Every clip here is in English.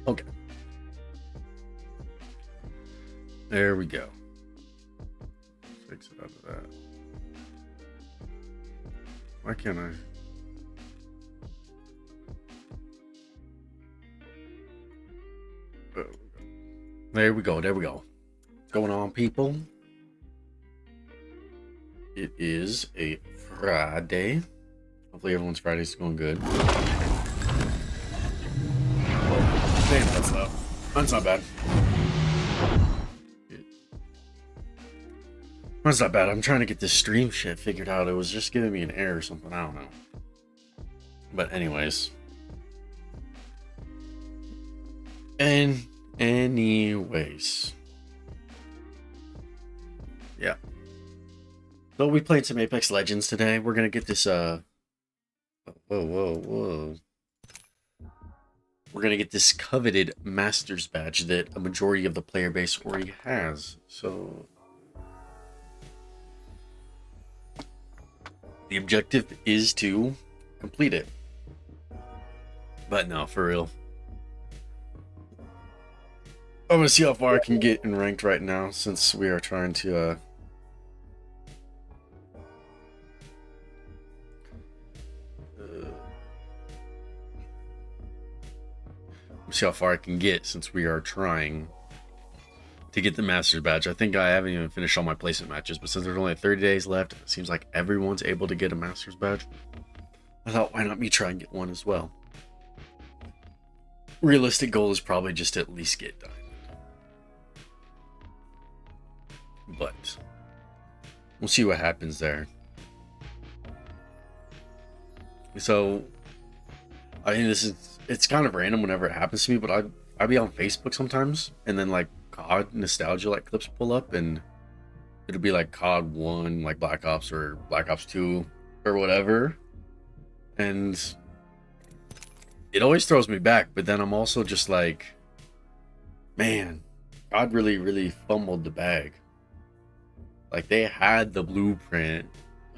Okay. There we go. Fix it out of that. Why can't I? There we go. There we go. What's going on, people? It is a Friday. Hopefully everyone's Friday's going good. Damn, that's loud. That's not bad. That's not bad. I'm trying to get this stream shit figured out. It was just giving me an error or something. I don't know. But anyways. Anyways. Yeah. So we played some Apex Legends today. We're gonna get this whoa. We're gonna get this coveted Masters badge that a majority of the player base already has. So the objective is to complete it. But no, for real. I'm gonna see how far I can get in ranked right now, since we are trying to see how far I can get, since we are trying to get the Masters badge. I think I haven't even finished all my placement matches, but since there's only 30 days left, it seems like everyone's able to get a Masters badge. I thought, why not me try and get one as well? Realistic goal is probably just to at least get diamond. But we'll see what happens there. So I mean, it's kind of random whenever it happens to me, but I'd be on Facebook sometimes, and then like COD nostalgia like clips pull up, and it'll be like COD 1, like Black Ops or Black Ops 2 or whatever, and it always throws me back. But then I'm also just like, man, COD really fumbled the bag. Like, they had the blueprint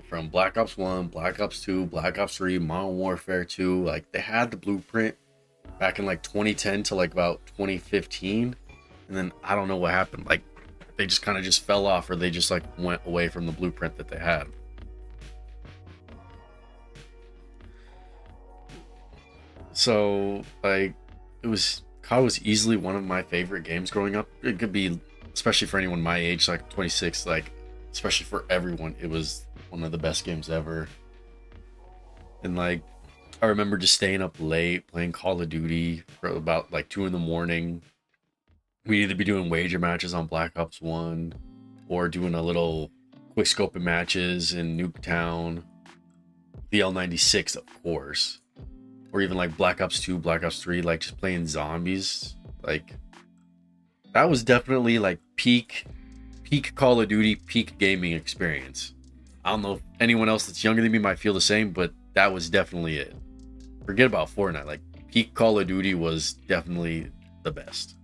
from Black Ops 1, Black Ops 2, Black Ops 3, Modern Warfare 2. Like, they had the blueprint back in like 2010 to like about 2015. And then I don't know what happened. Like, they just kind of just fell off, or they just like went away from the blueprint that they had. So, like, COD was easily one of my favorite games growing up. It could be, especially for anyone my age, like 26, like, especially for everyone, it was one of the best games ever. And like, I remember just staying up late playing Call of Duty for about like 2 in the morning. We'd either be doing wager matches on Black Ops 1 or doing a little quick scoping matches in Nuketown, the L96, of course, or even like Black Ops 2, Black Ops 3, like just playing zombies. Like, that was definitely like peak Call of Duty, peak gaming experience. I don't know if anyone else that's younger than me might feel the same, but that was definitely it. Forget about Fortnite. Like, peak Call of Duty was definitely the best.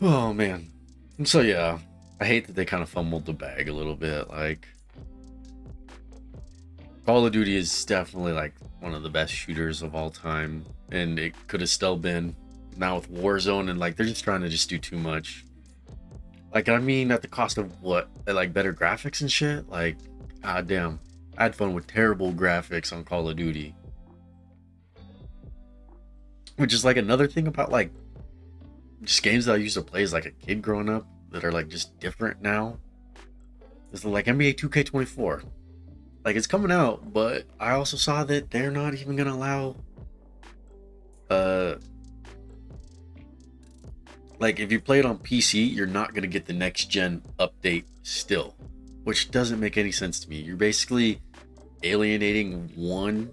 Oh man. And so yeah, I hate that they kind of fumbled the bag a little bit. Like, Call of Duty is definitely like one of the best shooters of all time, and it could have still been. Now with Warzone, and like, they're just trying to just do too much. Like, I mean, at the cost of what? Like, better graphics and shit? Like, god damn. I had fun with terrible graphics on Call of Duty. Which is like another thing about like just games that I used to play as like a kid growing up that are like just different now. Is like NBA 2K24. Like, it's coming out, but I also saw that they're not even gonna allow like, if you play it on PC, you're not going to get the next gen update still, which doesn't make any sense to me. You're basically alienating you're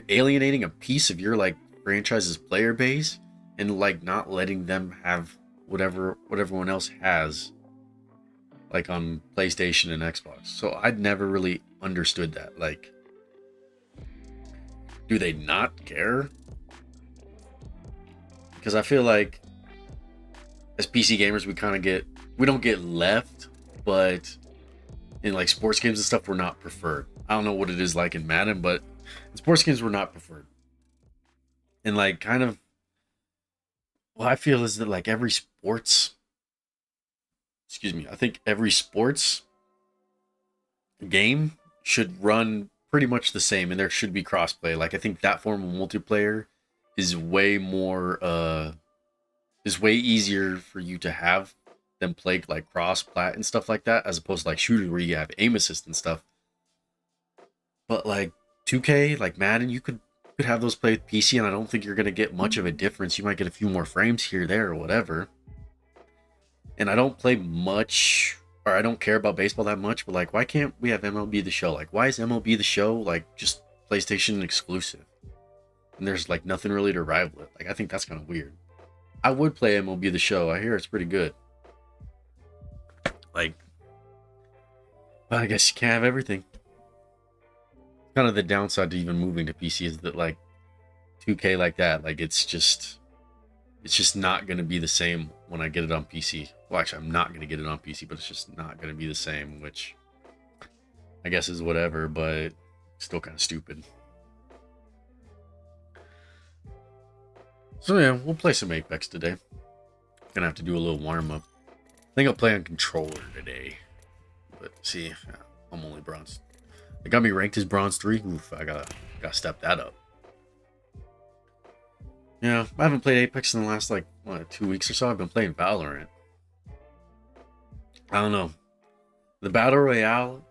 alienating a piece of your like franchise's player base, and like not letting them have what everyone else has, like on PlayStation and Xbox. So I'd never really understood that. Like, do they not care? Because I feel like as PC gamers, we don't get left, but in like sports games and stuff, we're not preferred. I don't know what it is like in Madden, but sports games were not preferred. And like kind of what I feel is that like every sports, excuse me, I think every sports game should run pretty much the same and there should be crossplay. Like I think that form of multiplayer is way more is way easier for you to have than play like cross plat and stuff like that, as opposed to like shooters where you have aim assist and stuff. But like 2K, like Madden, you could have those play with PC, and I don't think you're gonna get much of a difference. You might get a few more frames here, there, or whatever. And I don't play much, or I don't care about baseball that much. But like, why can't we have MLB The Show? Like, why is MLB The Show like just PlayStation exclusive? And there's like nothing really to rival it. Like, I think that's kind of weird. I would play MLB The Show. I hear it's pretty good. Like, but I guess you can't have everything. Kind of the downside to even moving to PC is that like 2K like that, like it's just not going to be the same when I get it on PC. Well, actually, I'm not going to get it on PC, but it's just not going to be the same, which I guess is whatever, but still kind of stupid. So yeah, we'll play some Apex today. Gonna have to do a little warm up. I think I'll play on controller today. But see, I'm only bronze. They got me ranked as bronze 3. Oof, I gotta step that up. Yeah, I haven't played Apex in the last like 2 weeks or so. I've been playing Valorant. I don't know. The battle royale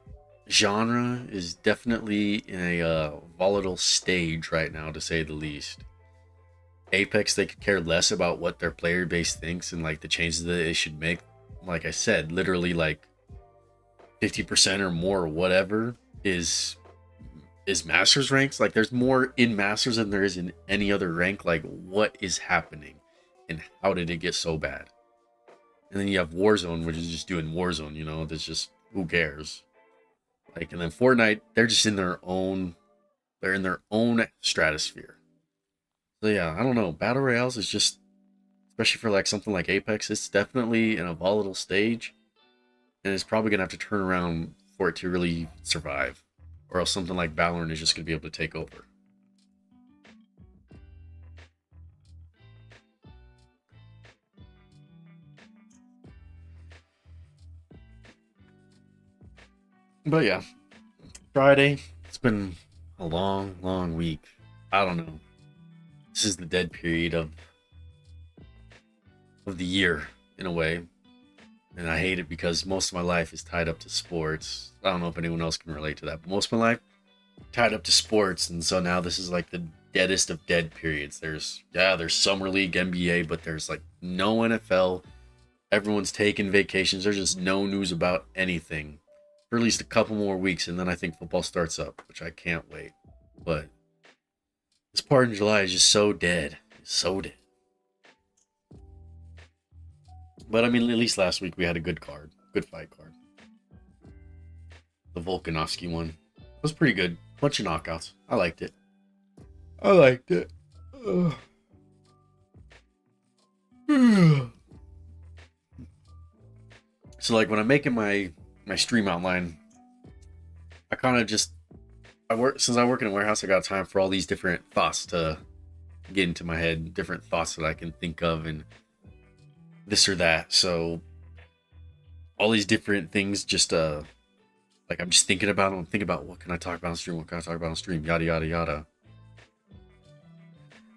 genre is definitely in a volatile stage right now, to say the least. Apex, they could care less about what their player base thinks and like the changes that they should make. Like I said, literally like 50% or more or whatever is Masters ranks. Like there's more in Masters than there is in any other rank. Like what is happening and how did it get so bad? And then you have Warzone, which is just doing Warzone, you know, that's just who cares? Like, and then Fortnite, they're just in their own, they're in their own stratosphere. So yeah, I don't know. Battle Royales is just, especially for like something like Apex, it's definitely in a volatile stage. And it's probably gonna have to turn around for it to really survive. Or else something like Valorant is just gonna be able to take over. But yeah, Friday. It's been a long, long week. I don't know. This is the dead period of the year in a way, and I hate it because most of my life is tied up to sports. I don't know if anyone else can relate to that, but most of my life tied up to sports, and so now this is like the deadest of dead periods. There's summer league, NBA, but there's like no NFL. Everyone's taking vacations. There's just no news about anything for at least a couple more weeks, and then I think football starts up, which I can't wait. But this part in July is just so dead. It's so dead. But I mean, at least last week we had a good card, good fight card. The Volkanovski one was pretty good. Bunch of knockouts. I liked it. I liked it. Ugh. So like when I'm making my stream outline, I kind of just since I work in a warehouse, I got time for all these different thoughts to get into my head, different thoughts that I can think of and this or that. So all these different things just like I'm just thinking about them. I'm thinking about what can I talk about on stream, what can I talk about on stream, yada yada yada.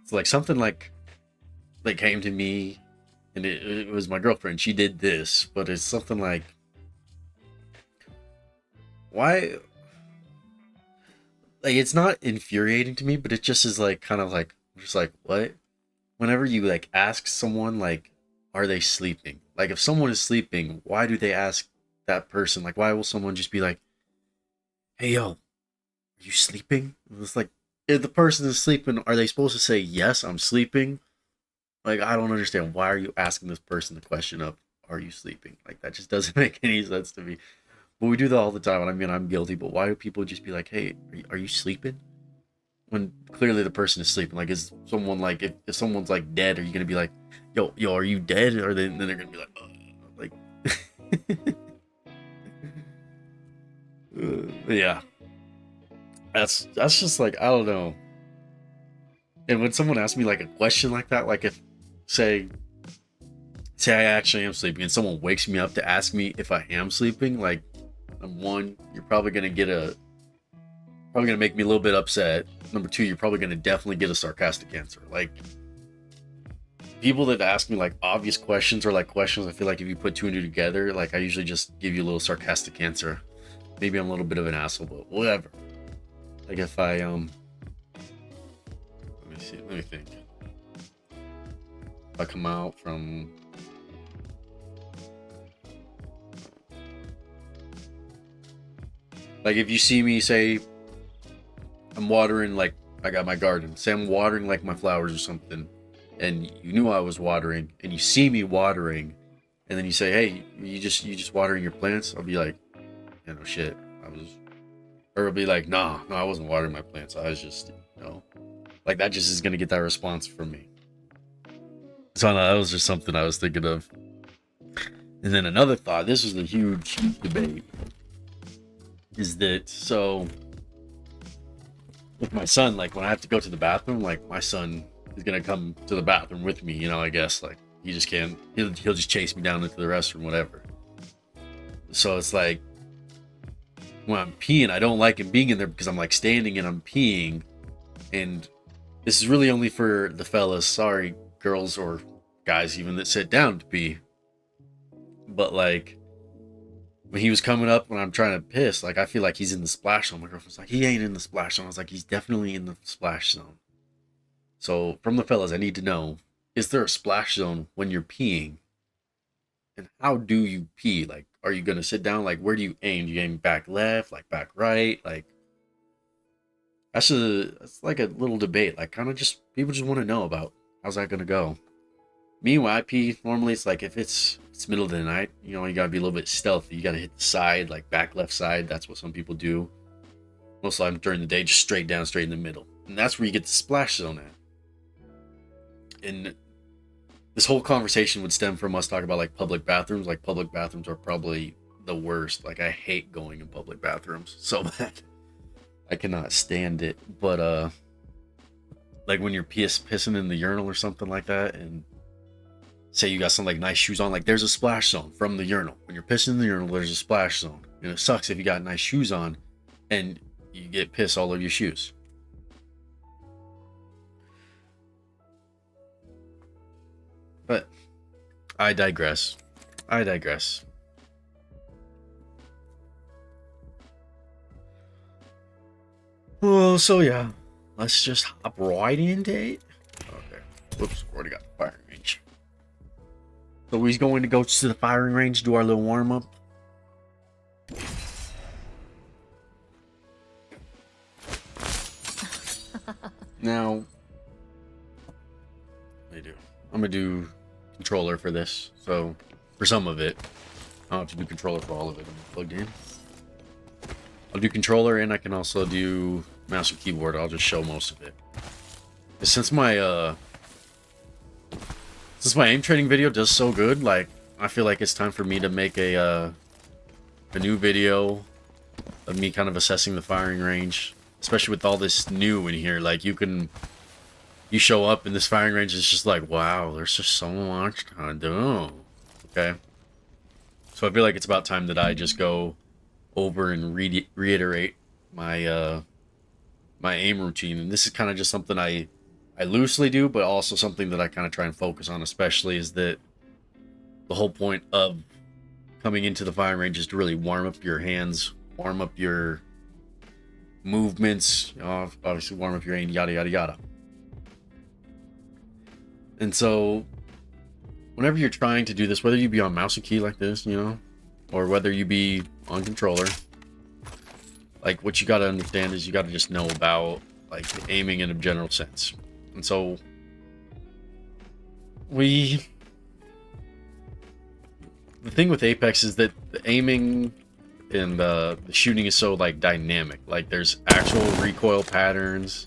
It's like something like came to me and it was my girlfriend. She did this, but it's something like why like it's not infuriating to me, but it just is like kind of like just like what? Whenever you like ask someone like are they sleeping? Like if someone is sleeping, why do they ask that person? Like why will someone just be like, "Hey yo, are you sleeping?" And it's like if the person is sleeping, are they supposed to say, "Yes, I'm sleeping"? Like I don't understand why are you asking this person the question of are you sleeping? Like that just doesn't make any sense to me. But we do that all the time, and I mean I'm guilty, but why do people just be like, "Hey, are you sleeping?" When clearly the person is sleeping. Like is someone like if someone's like dead, are you gonna be like, yo, are you dead? Or then they're gonna be like, like yeah. That's just like, I don't know. And when someone asks me like a question like that, like if say say I actually am sleeping and someone wakes me up to ask me if I am sleeping, like, number one, you're probably gonna make me a little bit upset. Number two, you're probably gonna definitely get a sarcastic answer. Like, people that ask me like obvious questions or like questions, I feel like if you put two and two together, like I usually just give you a little sarcastic answer. Maybe I'm a little bit of an asshole, but whatever. Like if I let me see, let me think. If I come out from like if you see me say I'm watering, like I got my garden, say I'm watering like my flowers or something, and you knew I was watering and you see me watering, and then you say, hey, you just watering your plants, I'll be like, yeah, no shit, I was. Or it'll be like, nah, no, I wasn't watering my plants, I was just, like that just is gonna get that response from me. So that was just something I was thinking of. And then another thought, this was a huge debate, is that so with my son, like when I have to go to the bathroom, like my son is gonna come to the bathroom with me, I guess, like he just can't, he'll just chase me down into the restroom, whatever. So it's like when I'm peeing, I don't like him being in there because I'm like standing and I'm peeing. And this is really only for the fellas. Sorry, girls or guys even that sit down to pee. But like when he was coming up when I'm trying to piss, like I feel like he's in the splash zone. My girlfriend's like, he ain't in the splash zone. I was like, he's definitely in the splash zone. So from the fellas, I need to know, is there a splash zone when you're peeing? And how do you pee? Like, are you gonna sit down? Like, where do you aim? Do you aim back left, like back right? Like, that's like a little debate. Like, kind of just people just want to know about how's that gonna go. Me, when I pee, normally it's like if it's middle of the night, you gotta be a little bit stealthy. You gotta hit the side, like back left side. That's what some people do. Most of the time during the day, just straight down, straight in the middle, and that's where you get the splash zone at. And this whole conversation would stem from us talking about like public bathrooms. Like public bathrooms are probably the worst. Like I hate going in public bathrooms so bad. I cannot stand it. But like when you're pissing in the urinal or something like that, and say you got some like nice shoes on, like there's a splash zone from the urinal. When you're pissing in the urinal, there's a splash zone. And it sucks if you got nice shoes on and you get piss all over your shoes. But I digress. Well, so yeah, let's just hop right into it. Okay. Whoops, already got the firing range. So we're going to go to the firing range, do our little warm up. Now, I'm gonna do controller for this. So for some of it, I don't have to do controller for all of it. I'm plugged in. I'll do controller, and I can also do mouse and keyboard. I'll just show most of it. But since my aim training video does so good, like I feel like it's time for me to make a new video of me kind of assessing the firing range, especially with all this new in here. Like you show up in this firing range, it's just like, wow, there's just so much to do. Okay, so I feel like it's about time that I just go over and reiterate my my aim routine. And this is kind of just something I loosely do, but also something that I kind of try and focus on, especially is that the whole point of coming into the firing range is to really warm up your hands, warm up your movements, obviously warm up your aim, yada yada yada. And so whenever you're trying to do this, whether you be on mouse and key like this, or whether you be on controller, like what you got to understand is you got to just know about like aiming in a general sense. And so the thing with Apex is that the aiming and the shooting is so like dynamic. Like there's actual recoil patterns.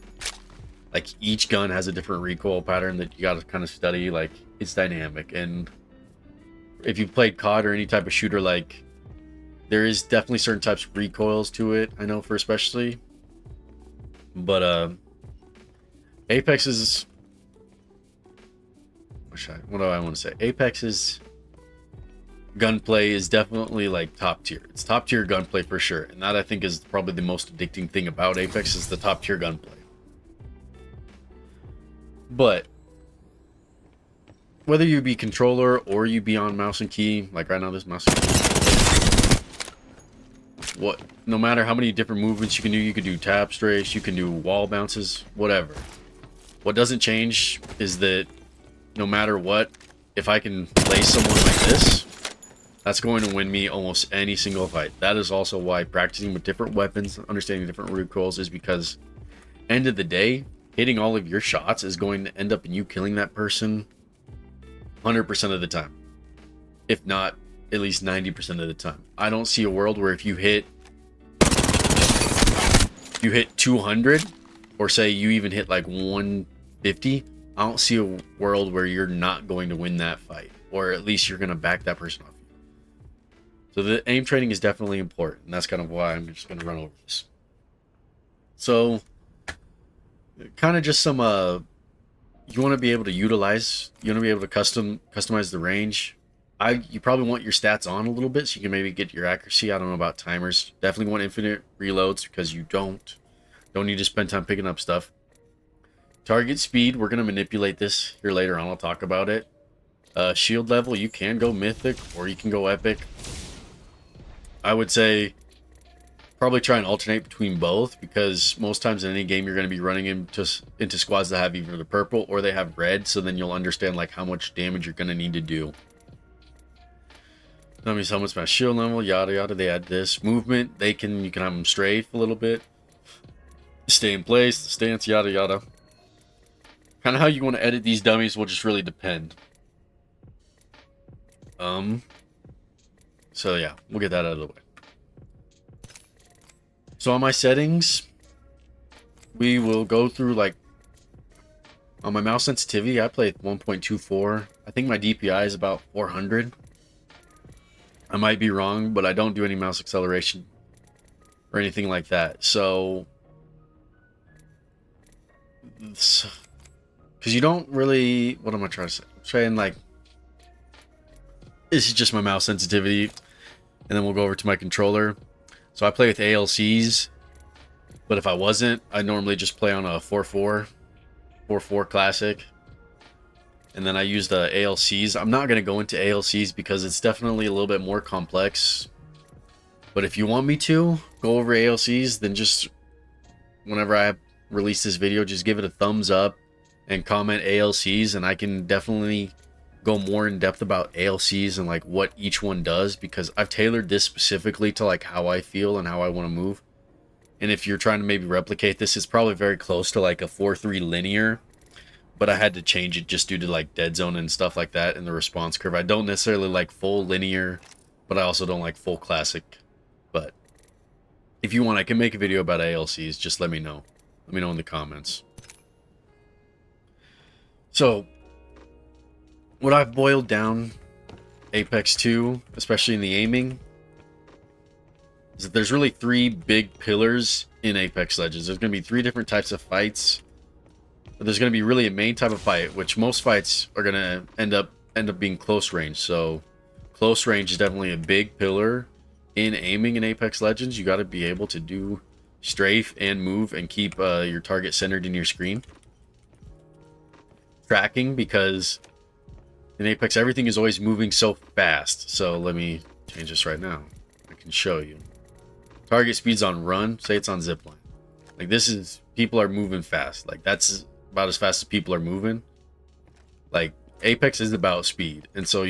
Like each gun has a different recoil pattern that you got to kind of study. Like it's dynamic. And if you've played COD or any type of shooter, like there is definitely certain types of recoils to it. I know for especially, But Apex is what do I want to say? Apex's gunplay is definitely like top tier. It's top tier gunplay for sure, and that I think is probably the most addicting thing about Apex is the top tier gunplay. But whether you be controller or you be on mouse and key, like right now this mouse and key, no matter how many different movements you can do tap strafe, you can do wall bounces, whatever. What doesn't change is that no matter what, if I can play someone like this, that's going to win me almost any single fight. That is also why practicing with different weapons, understanding different recoils, is because end of the day, hitting all of your shots is going to end up in you killing that person 100% of the time, if not at least 90% of the time. I don't see a world where if you hit 200, or say you even hit like 150, I don't see a world where you're not going to win that fight, or at least you're going to back that person off. So the aim training is definitely important, and that's kind of why I'm just going to run over this. So kind of just some you want to be able to utilize, you want to be able to customize the range. You probably want your stats on a little bit so you can maybe get your accuracy. I don't know about timers. Definitely want infinite reloads because you don't need to spend time picking up stuff. Target speed, we're going to manipulate this here later on. I'll talk about it. Shield level, you can go mythic or you can go epic. I would say probably try and alternate between both, because most times in any game you're going to be running into squads that have either the purple or they have red, so then you'll understand like how much damage you're going to need to do. That means how much my shield level, yada yada. They add this movement. You can have them strafe a little bit, stay in place, stance, yada yada. Kind of how you want to edit these dummies will just really depend. So yeah, we'll get that out of the way. So on my settings, we will go through like on my mouse sensitivity. I play at 1.24. I think my DPI is about 400. I might be wrong, but I don't do any mouse acceleration or anything like that. So, because you don't really, what am I trying to say? I'm trying like, this is just my mouse sensitivity, and then we'll go over to my controller. So I play with ALCs, but if I wasn't, I normally just play on a 4.4 classic. And then I use the ALCs. I'm not going to go into ALCs because it's definitely a little bit more complex. But if you want me to go over ALCs, then just whenever I release this video, just give it a thumbs up and comment ALCs, and I can definitely go more in depth about ALCs and like what each one does, because I've tailored this specifically to like how I feel and how I want to move. And if you're trying to maybe replicate this, it's probably very close to like a 4.3 linear, but I had to change it just due to like dead zone and stuff like that in the response curve. I don't necessarily like full linear, but I also don't like full classic. But if you want, I can make a video about ALCs. Just let me know. Let me know in the comments. So what I've boiled down Apex 2, especially in the aiming, is that there's really three big pillars in Apex Legends. There's going to be three different types of fights. But there's going to be really a main type of fight, which most fights are going to end up being close range. So close range is definitely a big pillar in aiming in Apex Legends. You got to be able to do strafe and move and keep your target centered in your screen. Tracking, because in Apex everything is always moving so fast. So let me change this right now. I can show you. Target speed's on run. Say it's on zipline. Like this is, people are moving fast. Like that's about as fast as people are moving. Like Apex is about speed, and so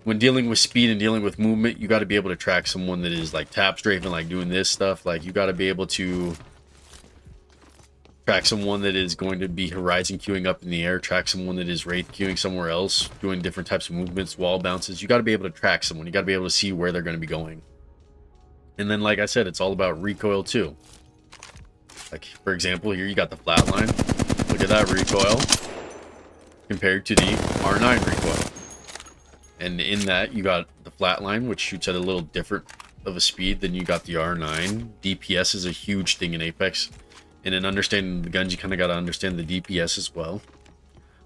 when dealing with speed and dealing with movement, you got to be able to track someone that is like tap strafing, like doing this stuff. Like you got to be able to track someone that is going to be horizon queuing up in the air, track someone that is wraith queuing somewhere else, doing different types of movements, wall bounces. You got to be able to track someone. You got to be able to see where they're going to be going. And then, like I said, it's all about recoil too. Like for example, here you got the flatline. Look at that recoil compared to the R9 recoil. And in that, you got the flatline, which shoots at a little different of a speed than you got the R9. DPS is a huge thing in Apex. And in understanding the guns, you kind of got to understand the DPS as well.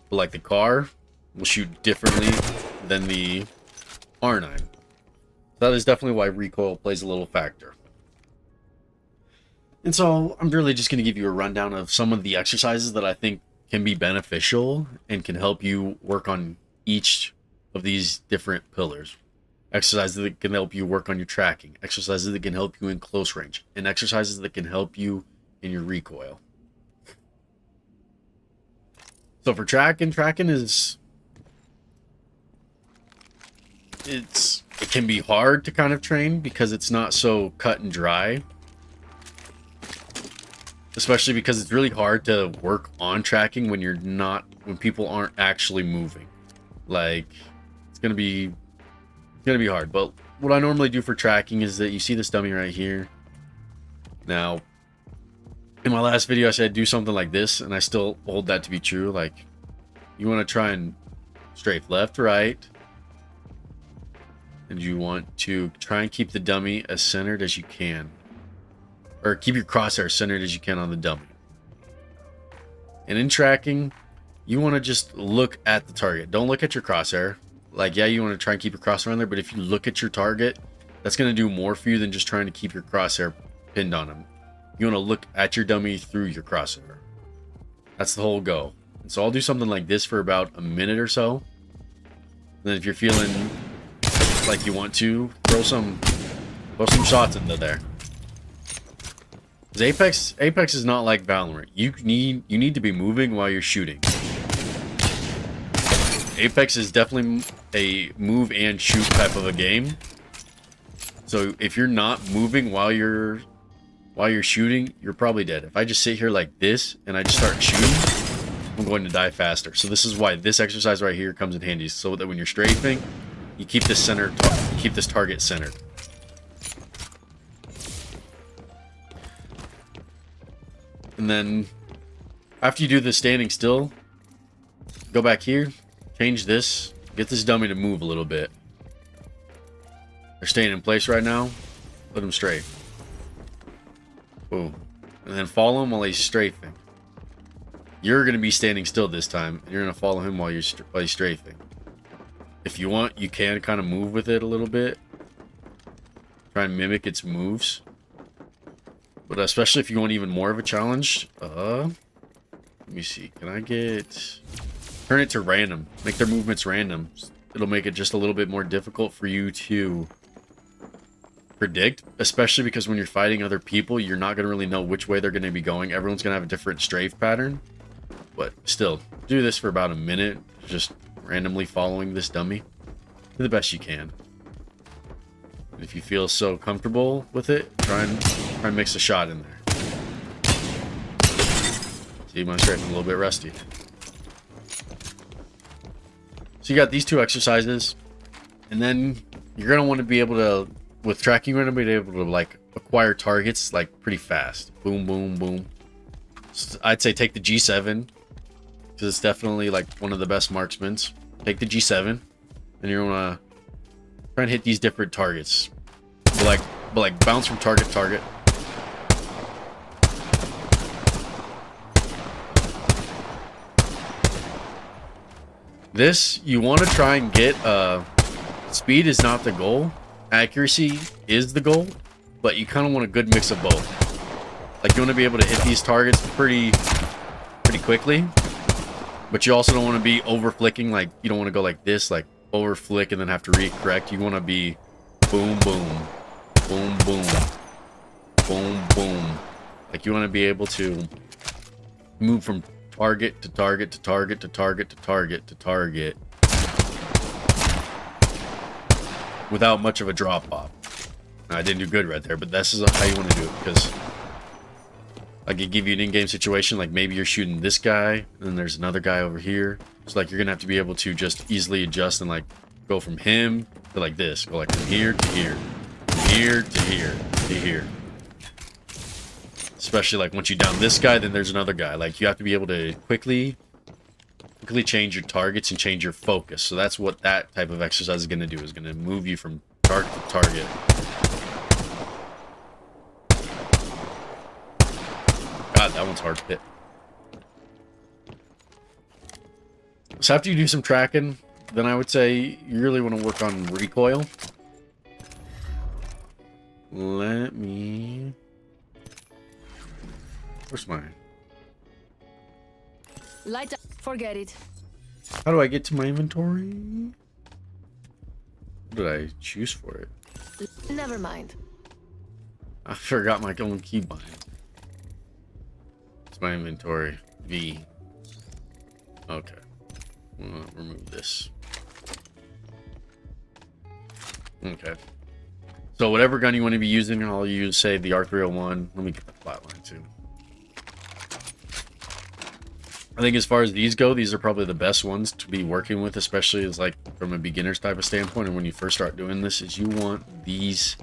But like the car will shoot differently than the R9. That is definitely why recoil plays a little factor. And so I'm really just going to give you a rundown of some of the exercises that I think can be beneficial and can help you work on each of these different pillars. Exercises that can help you work on your tracking, exercises that can help you in close range, and exercises that can help you in your recoil. So for tracking is it can be hard to kind of train because it's not so cut and dry. Especially because it's really hard to work on tracking when when people aren't actually moving. Like, it's gonna be hard. But what I normally do for tracking is that you see this dummy right here. Now, in my last video I said do something like this, and I still hold that to be true. Like, you want to try and strafe left, right, and you want to try and keep the dummy as centered as you can. Or keep your crosshair centered as you can on the dummy. And in tracking, you want to just look at the target. Don't look at your crosshair. Like, yeah, you want to try and keep your crosshair on there, but if you look at your target, that's going to do more for you than just trying to keep your crosshair pinned on him. You want to look at your dummy through your crosshair. That's the whole go. And so I'll do something like this for about a minute or so. And then if you're feeling like you want to, throw some shots into there. Apex is not like Valorant. You need to be moving while you're shooting. Apex is definitely a move and shoot type of a game. So if you're not moving while you're shooting, you're probably dead. If I just sit here like this and I just start shooting, I'm going to die faster. So this is why this exercise right here comes in handy, so that when you're strafing, you keep this target centered. And then after you do the standing still, go back here, change this, get this dummy to move a little bit. They're staying in place right now. Let them strafe. Boom. And then follow him while he's strafing. You're going to be standing still this time, and you're going to follow him while he's strafing. If you want, you can kind of move with it a little bit. Try and mimic its moves. But especially if you want even more of a challenge, let me see. Can I turn it to random? Make their movements random. It'll make it just a little bit more difficult for you to predict, especially because when you're fighting other people, you're not going to really know which way they're going to be going. Everyone's going to have a different strafe pattern. But still, do this for about a minute, just randomly following this dummy. Do the best you can. If you feel so comfortable with it, try and mix a shot in there. See, my strafing a little bit rusty. So you got these two exercises, and then you're gonna want to be able to, with tracking, you're gonna be able to like acquire targets like pretty fast. Boom, boom, boom. So I'd say take the G7 because it's definitely like one of the best marksmen. Take the G7, and you're gonna try and hit these different targets. But like bounce from target to target. This, you want to try and get, speed is not the goal. Accuracy is the goal. But you kind of want a good mix of both. Like, you want to be able to hit these targets pretty quickly. But you also don't want to be over flicking. Like, you don't want to go like this, like over flick and then have to recorrect. You want to be boom, boom, boom, boom, boom, boom. Like, you want to be able to move from target to target to target to target to target to target without much of a drop off. I didn't do good right there, but this is how you want to do it, because I could give you an in-game situation, like maybe you're shooting this guy and then there's another guy over here. So like, you're gonna have to be able to just easily adjust and like go from him to like this, go like from here to here, from here to here to here. Especially like once you down this guy, then there's another guy. Like, you have to be able to quickly change your targets and change your focus. So that's what that type of exercise is going to do, is going to move you from target to target. God, that one one's hard to hit. So after you do some tracking, then I would say you really want to work on recoil. Let me... Where's mine? Light up. Forget it. How do I get to my inventory? What did I choose for it? Never mind. I forgot my own keybind. It's my inventory. V. Okay. We'll remove this. Okay. So whatever gun you want to be using, I'll use, say, the R301. Let me get the flatline too. I think as far as these go, these are probably the best ones to be working with, especially as like from a beginner's type of standpoint. And when you first start doing this, is you want these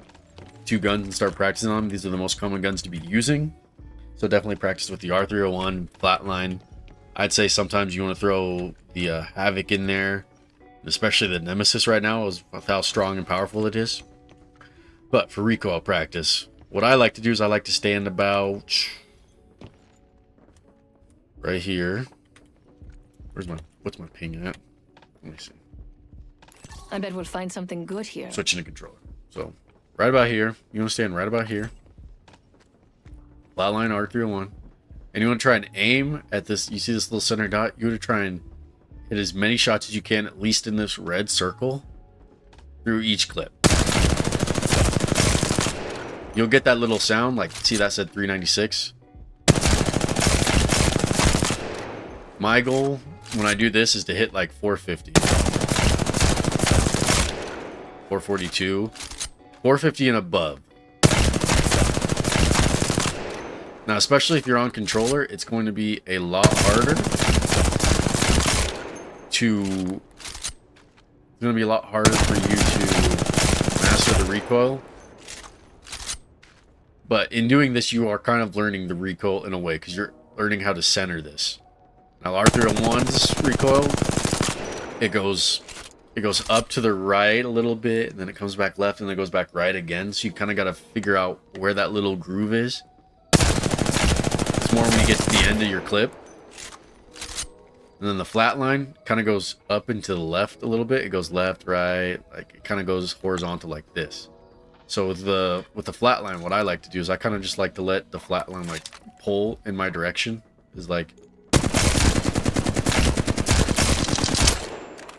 two guns and start practicing on them. These are the most common guns to be using. So definitely practice with the R301, flatline. I'd say sometimes you want to throw the Havoc in there, especially the Nemesis right now, is with how strong and powerful it is. But for recoil practice, what I like to do is I like to stand about right here. What's my ping at? Let me see. I bet we'll find something good here. Switching to controller. So right about here. You want to stand right about here. Flatline R301. And you want to try and aim at this. You see this little center dot? You want to try and hit as many shots as you can, at least in this red circle, through each clip. You'll get that little sound, like, see that said 396? My goal when I do this is to hit like 450. 442. 450 and above. Now, especially if you're on controller, it's going to be a lot harder to... It's going to be a lot harder for you to master the recoil. But in doing this, you are kind of learning the recoil in a way, because you're learning how to center this. Now, R301's recoil, it goes up to the right a little bit, and then it comes back left, and then it goes back right again. So you kind of got to figure out where that little groove is. It's more when you get to the end of your clip. And then the flat line kind of goes up and to the left a little bit. It goes left, right, like it kind of goes horizontal like this. So with the flat line, what I like to do is I kind of just like to let the flat line like pull in my direction. Is like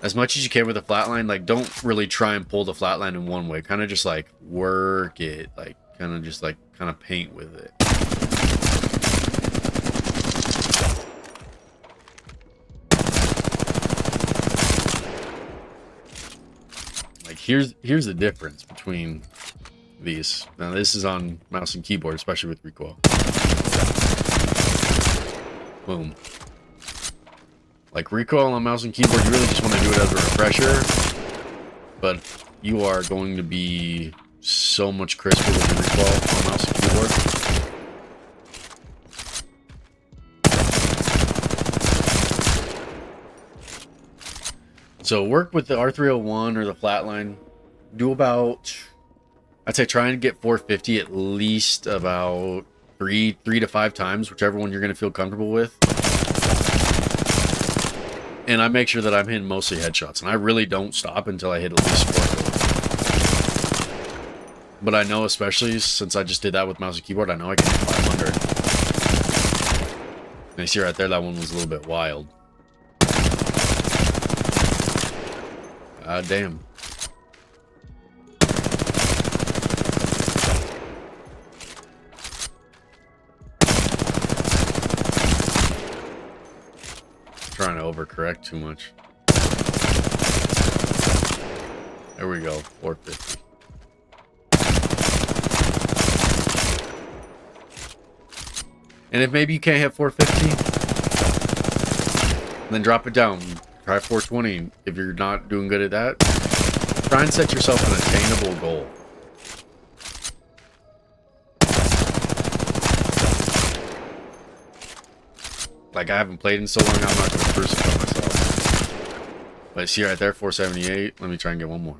as much as you can with the flat line. Like, don't really try and pull the flat line in one way. Kind of just like work it, like kind of paint with it. Like here's the difference between these. Now this is on mouse and keyboard, especially with recoil. Boom. Like recoil on mouse and keyboard, you really just want to do it as a refresher, but you are going to be so much crisper with the recoil on mouse and keyboard. So work with the R301 or the flatline. Do about, I'd say try and get 450 at least about three to five times, whichever one you're going to feel comfortable with. And I make sure that I'm hitting mostly headshots, and I really don't stop until I hit at least 4. But I know, especially since I just did that with mouse and keyboard, I know I can hit 500. And you see right there, that one was a little bit wild. Damn. Trying to overcorrect too much. There we go, 450. And if maybe you can't hit 450, then drop it down. Try 420. If you're not doing good at that, try and set yourself an attainable goal. Like, I haven't played in so long, I'm not going to crucify myself. But see right there, 478. Let me try and get one more.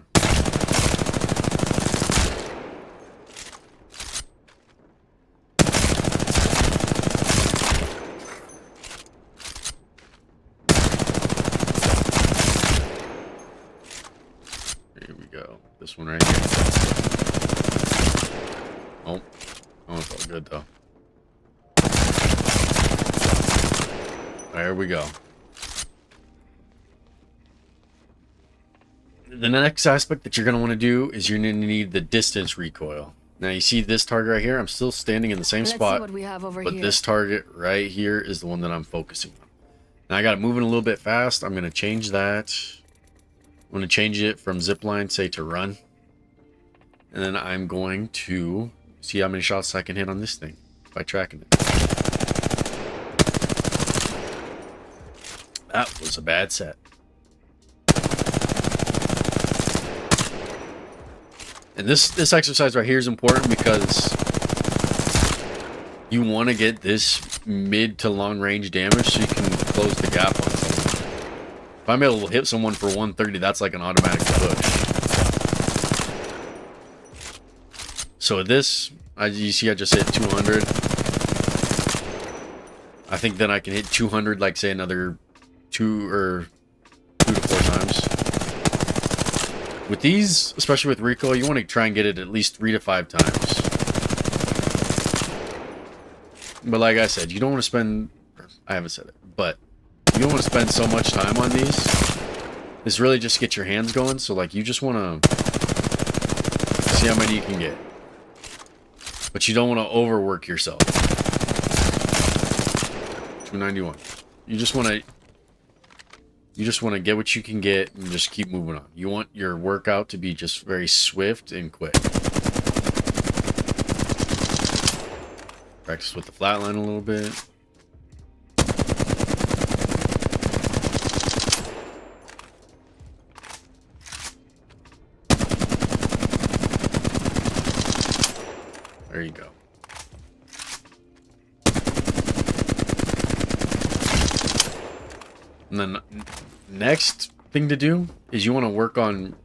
Oh, it felt good though. There we go. The next aspect that you're going to want to do is you're going to need the distance recoil. Now you see this target right here? I'm still standing in the same Let's see spot, what we have over but here. this target right here is the one that I'm focusing on. Now I got it moving a little bit fast. I'm going to change that. I'm going to change it from zipline, say, to run. And then I'm going to see how many shots I can hit on this thing by tracking it. That was a bad set. And this exercise right here is important because you want to get this mid to long range damage so you can close the gap on someone. If I'm able to hit someone for 130, that's like an automatic push. So this, you see I just hit 200. I think then I can hit 200, like say another two to four times. With these, especially with recoil, you want to try and get it at least 3 to 5 times. But like I said, you don't want to spend, I haven't said it, but you don't want to spend so much time on these. This really just get your hands going. So like you just want to see how many you can get. But you don't want to overwork yourself. 291. You just want to get what you can get and just keep moving on. You want your workout to be just very swift and quick. Practice with the flatline a little bit. There you go. And then next thing to do is you want to work on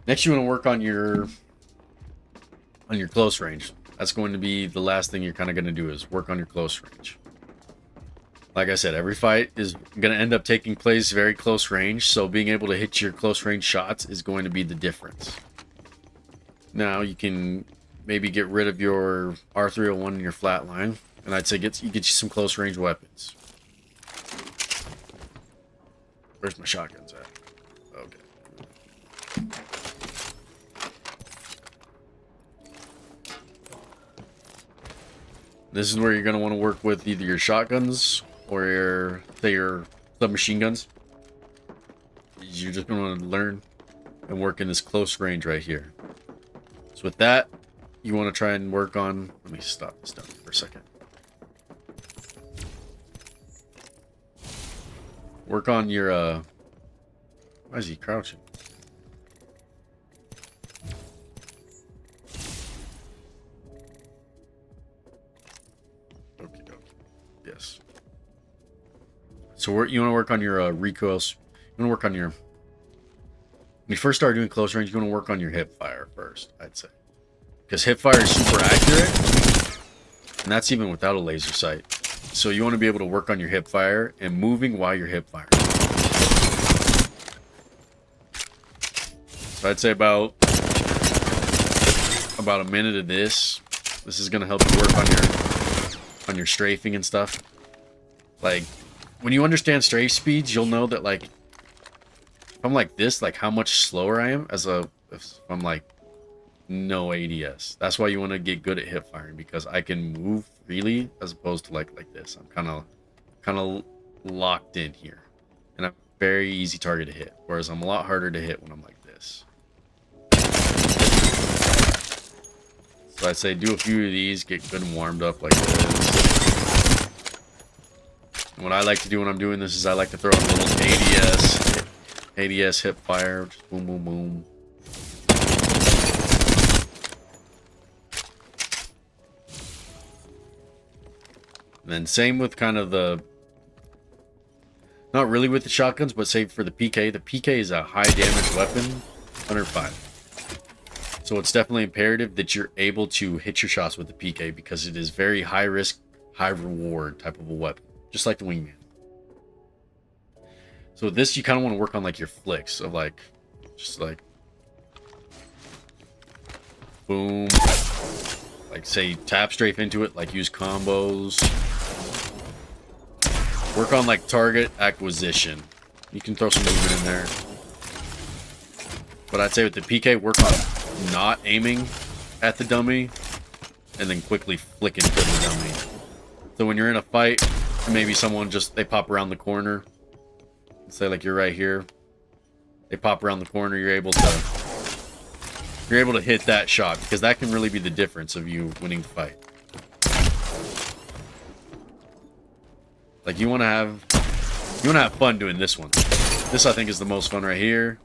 your close range. That's going to be the last thing you're kind of going to do is work on your close range. Like I said, every fight is going to end up taking place very close range, so being able to hit your close range shots is going to be the difference. Now you can maybe get rid of your R301 and your flatline, and I'd say get you some close range weapons. Where's my shotguns at? Okay. This is where you're going to want to work with either your shotguns or your submachine guns. You're just going to learn and work in this close range right here. So with that, you want to try and work on... Let me stop this down for a second. Work on your... Why is he crouching? Okay. Yes. So you want to work on your recoils. You want to work on your... When you first start doing close range, you want to work on your hip fire first, I'd say. Because hip fire is super accurate. And that's even without a laser sight. So you want to be able to work on your hip fire and moving while you're hip firing. So I'd say about a minute of this. This is going to help you work on your strafing and stuff. Like, when you understand strafe speeds, you'll know that, like, if I'm like this, like how much slower I am if I'm like no ADS. That's why you want to get good at hip firing, because I can move freely as opposed to like this. I'm kind of locked in here, and I'm a very easy target to hit, whereas I'm a lot harder to hit when I'm like this. So I'd say do a few of these, get good and warmed up like this. And what I like to do when I'm doing this is I like to throw in a little ADS hip fire, just boom, boom, boom. And then same with kind of the, not really with the shotguns, but say for the PK. The PK is a high damage weapon, 105. So it's definitely imperative that you're able to hit your shots with the PK, because it is very high risk, high reward type of a weapon, just like the Wingman. So with this, you kind of want to work on like your flicks of like, just like, boom. Like say tap strafe into it, like use combos. Work on like target acquisition. You can throw some movement in there. But I'd say with the PK, work on not aiming at the dummy and then quickly flicking to the dummy. So when you're in a fight, maybe someone just, they pop around the corner. Say like you're right here. They pop around the corner, you're able to hit that shot, because that can really be the difference of you winning the fight. Like you want to have fun doing this one. This I think is the most fun right here.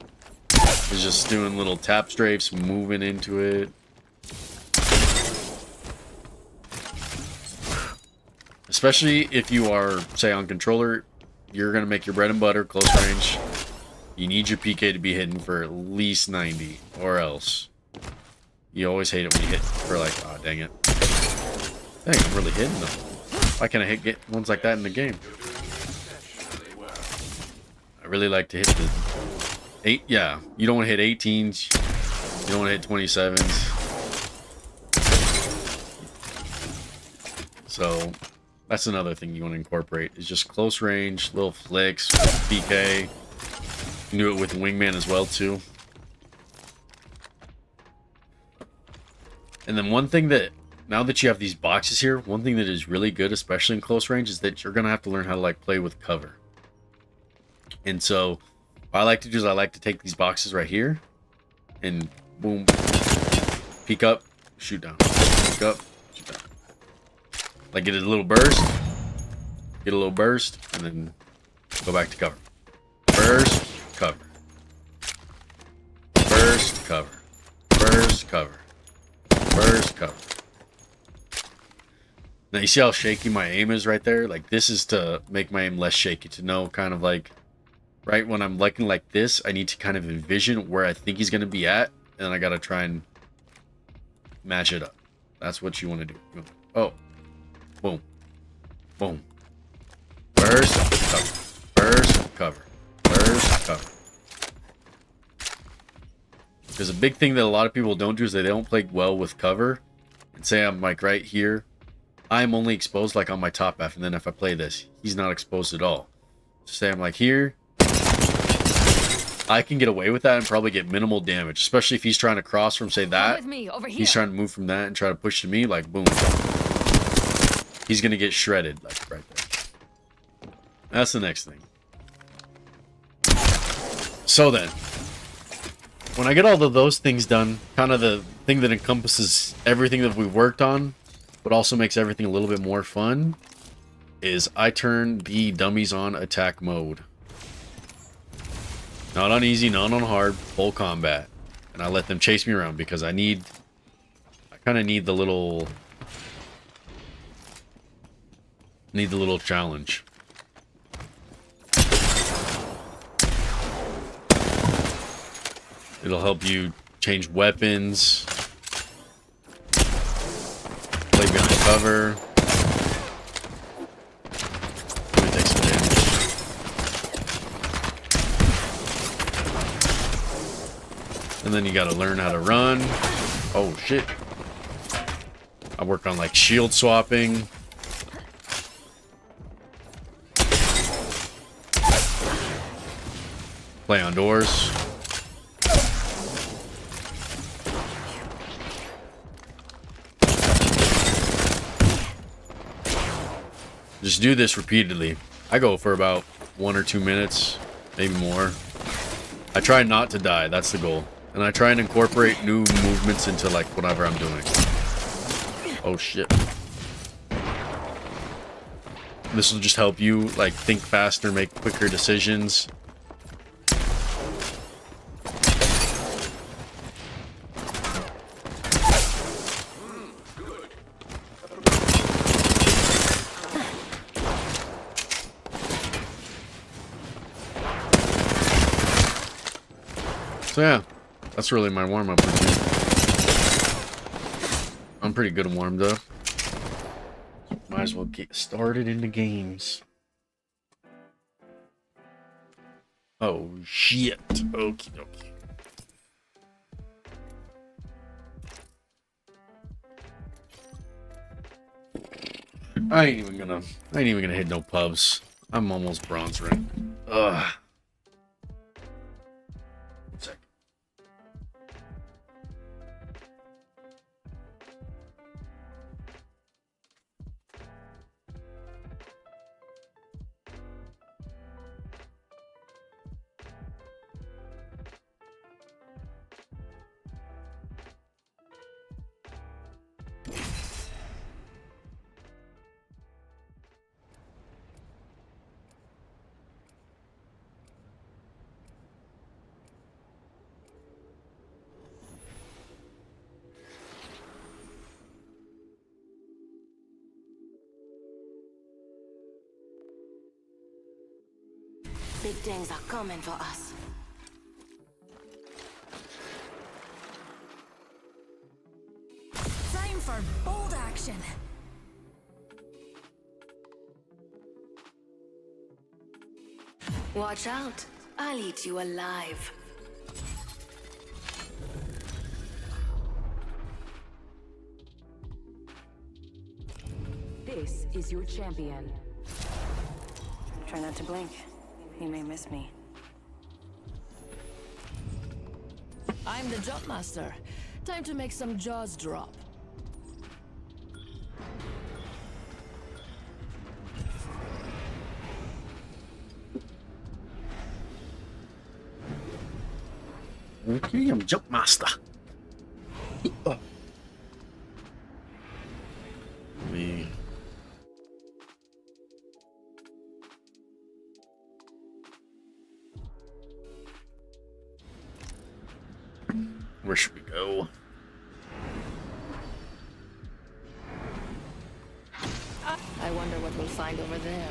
Is just doing little tap strafes, moving into it. Especially if you are, say, on controller, you're going to make your bread and butter close range. You need your PK to be hitting for at least 90, or else. You always hate it when you hit for like, oh, dang it. Dang, I'm really hitting them. Why can't I get ones like that in the game? I really like to hit the 8, yeah. You don't want to hit 18s. You don't want to hit 27s. So, that's another thing you want to incorporate, is just close range, little flicks, PK. You can do it with Wingman as well, too. And then one thing that, now that you have these boxes here, one thing that is really good, especially in close range, is that you're going to have to learn how to, like, play with cover. And so, what I like to do is I like to take these boxes right here, and boom, peek up, shoot down, peek up, shoot down. Like get a little burst, and then go back to cover. Burst, cover. Burst, cover. Burst, cover. Burst, cover. Now you see how shaky my aim is right there? Like this is to make my aim less shaky, to know kind of like, right when I'm looking like this, I need to kind of envision where I think he's going to be at, and then I got to try and match it up. That's what you want to do. Oh. Boom. Boom. Burst, cover. Burst, cover. Burst, cover. Because a big thing that a lot of people don't do is they don't play well with cover. And say I'm like right here, I'm only exposed like on my top half, and then if I play this, he's not exposed at all. So say I'm like here, I can get away with that and probably get minimal damage, especially if he's trying to cross from, say, that. He's trying to move from that and try to push to me, like, boom. He's going to get shredded, like, right there. That's the next thing. So then, when I get all of those things done, kind of the thing that encompasses everything that we worked on, but also makes everything a little bit more fun, is I turn the dummies on attack mode. Not on easy, not on hard, full combat. And I let them chase me around because I kind of need the little challenge. It'll help you change weapons, play behind cover. Let me take some damage. And then you gotta learn how to run. Oh shit. I work on like shield swapping. Play on doors. Just do this repeatedly. I go for about 1 or 2 minutes, maybe more. I try not to die, that's the goal. And I try and incorporate new movements into like whatever I'm doing. Oh shit. This will just help you like think faster, make quicker decisions. So yeah, that's really my warm-up routine. I'm pretty good and warmed up. Might as well get started in the games. Oh shit. Okie dokie. I ain't even gonna hit no pubs. I'm almost bronze rank. Ugh. Second. Big things are coming for us. Time for bold action. Watch out. I'll eat you alive. This is your champion. Try not to blink. You may miss me. I'm the jump master. Time to make some jaws drop. Okay, I'm jump master. Me. Where should we go? I wonder what we'll find over there.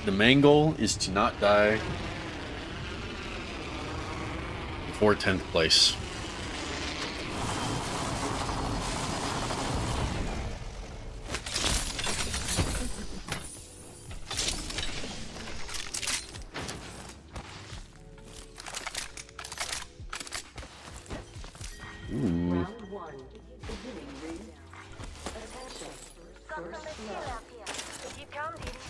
The main goal is to not die before 10th place. Ooh. Round one. Beginning ring. Attention. Got some material up here. If you come, dearies,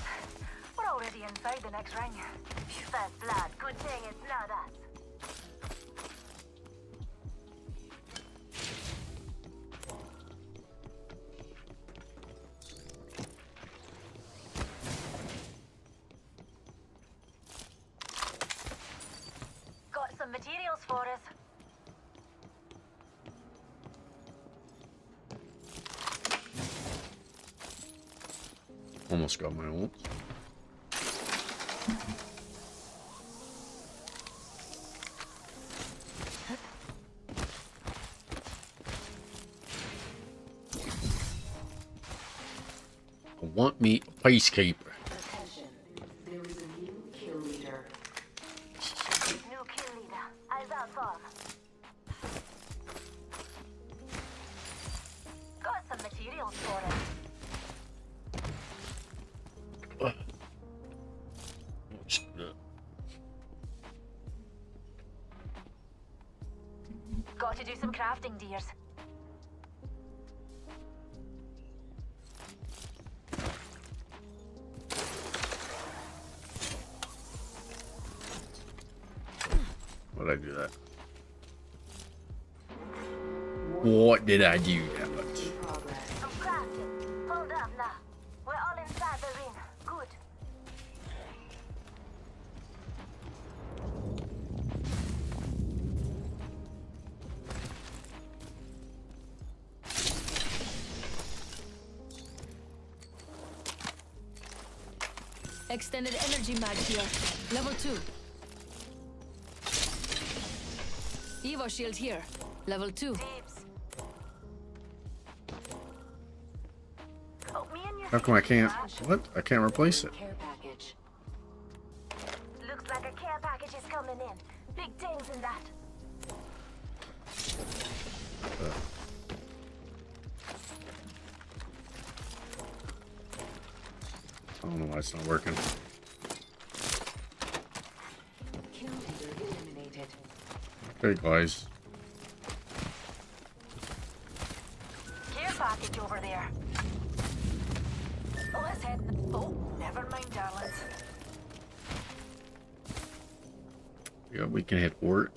we're already inside the next ring. First blood, good thing it's not us. Got some materials for us. Almost got my ult. I want me a peacekeeper. Attention. There is a new kill leader. New kill leader. Eyes out for him. Got some materials for us. Got to do some crafting, dears. What did I do that? What did I do that much? In progress. I'm crafting. Hold up now. We're all inside the ring. Good. Extended energy mag here. Level 2. Evo shield here. Level 2. Deeps. Oh, me and you. How come I can't? What? I can't replace it. Care package. Looks like a care package is coming in. Big things in that. I don't know why it's not working. Kill leader eliminated. Okay, guys. Yeah, we can hit Ort.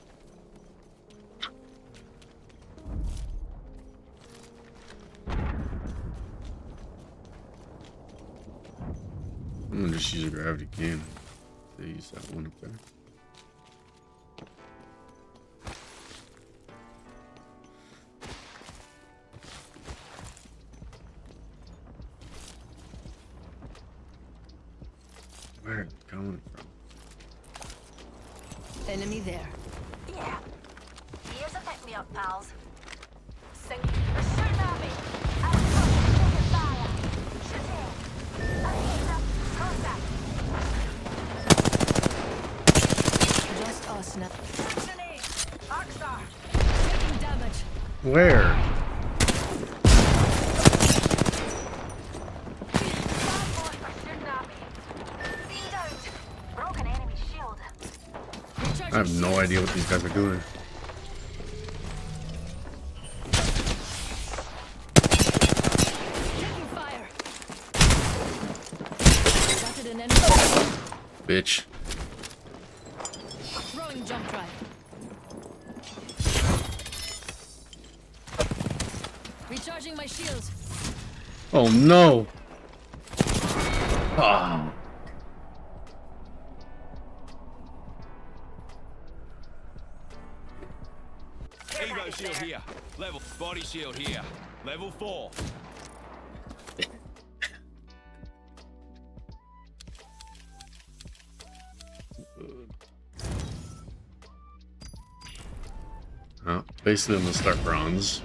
I'm gonna just use a gravity cannon. They use that one up there. Where are they coming from? Enemy there. Yeah. Here's a pick-me-up, pals. Sing. They're shooting at me. I'm taking fire. Shooting. Contact. Just us now. Grenade. Arcstar. Taking damage. Where? Bad boys are shooting at me. Beamed out. Broken enemy shield. I have no idea what these guys are doing. Taking fire. Spotted an enemy. Bitch. Throwing jump drive. Recharging my shields. Oh no! Ah. Evo shield here. Level. Body shield here. Level 4. Basically, I'm gonna start bronze.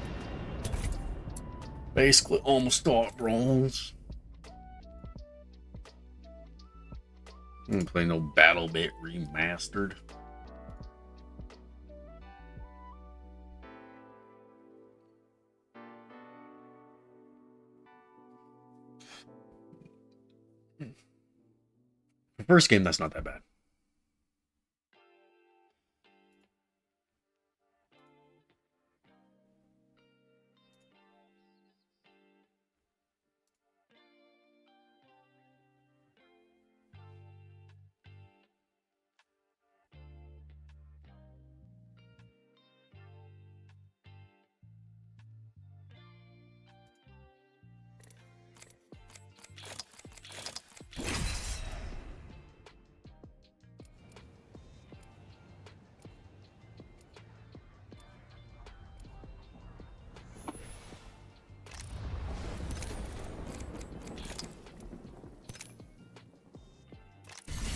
Basically, almost start bronze. I'm gonna play no Battle Bit Remastered. The first game, that's not that bad.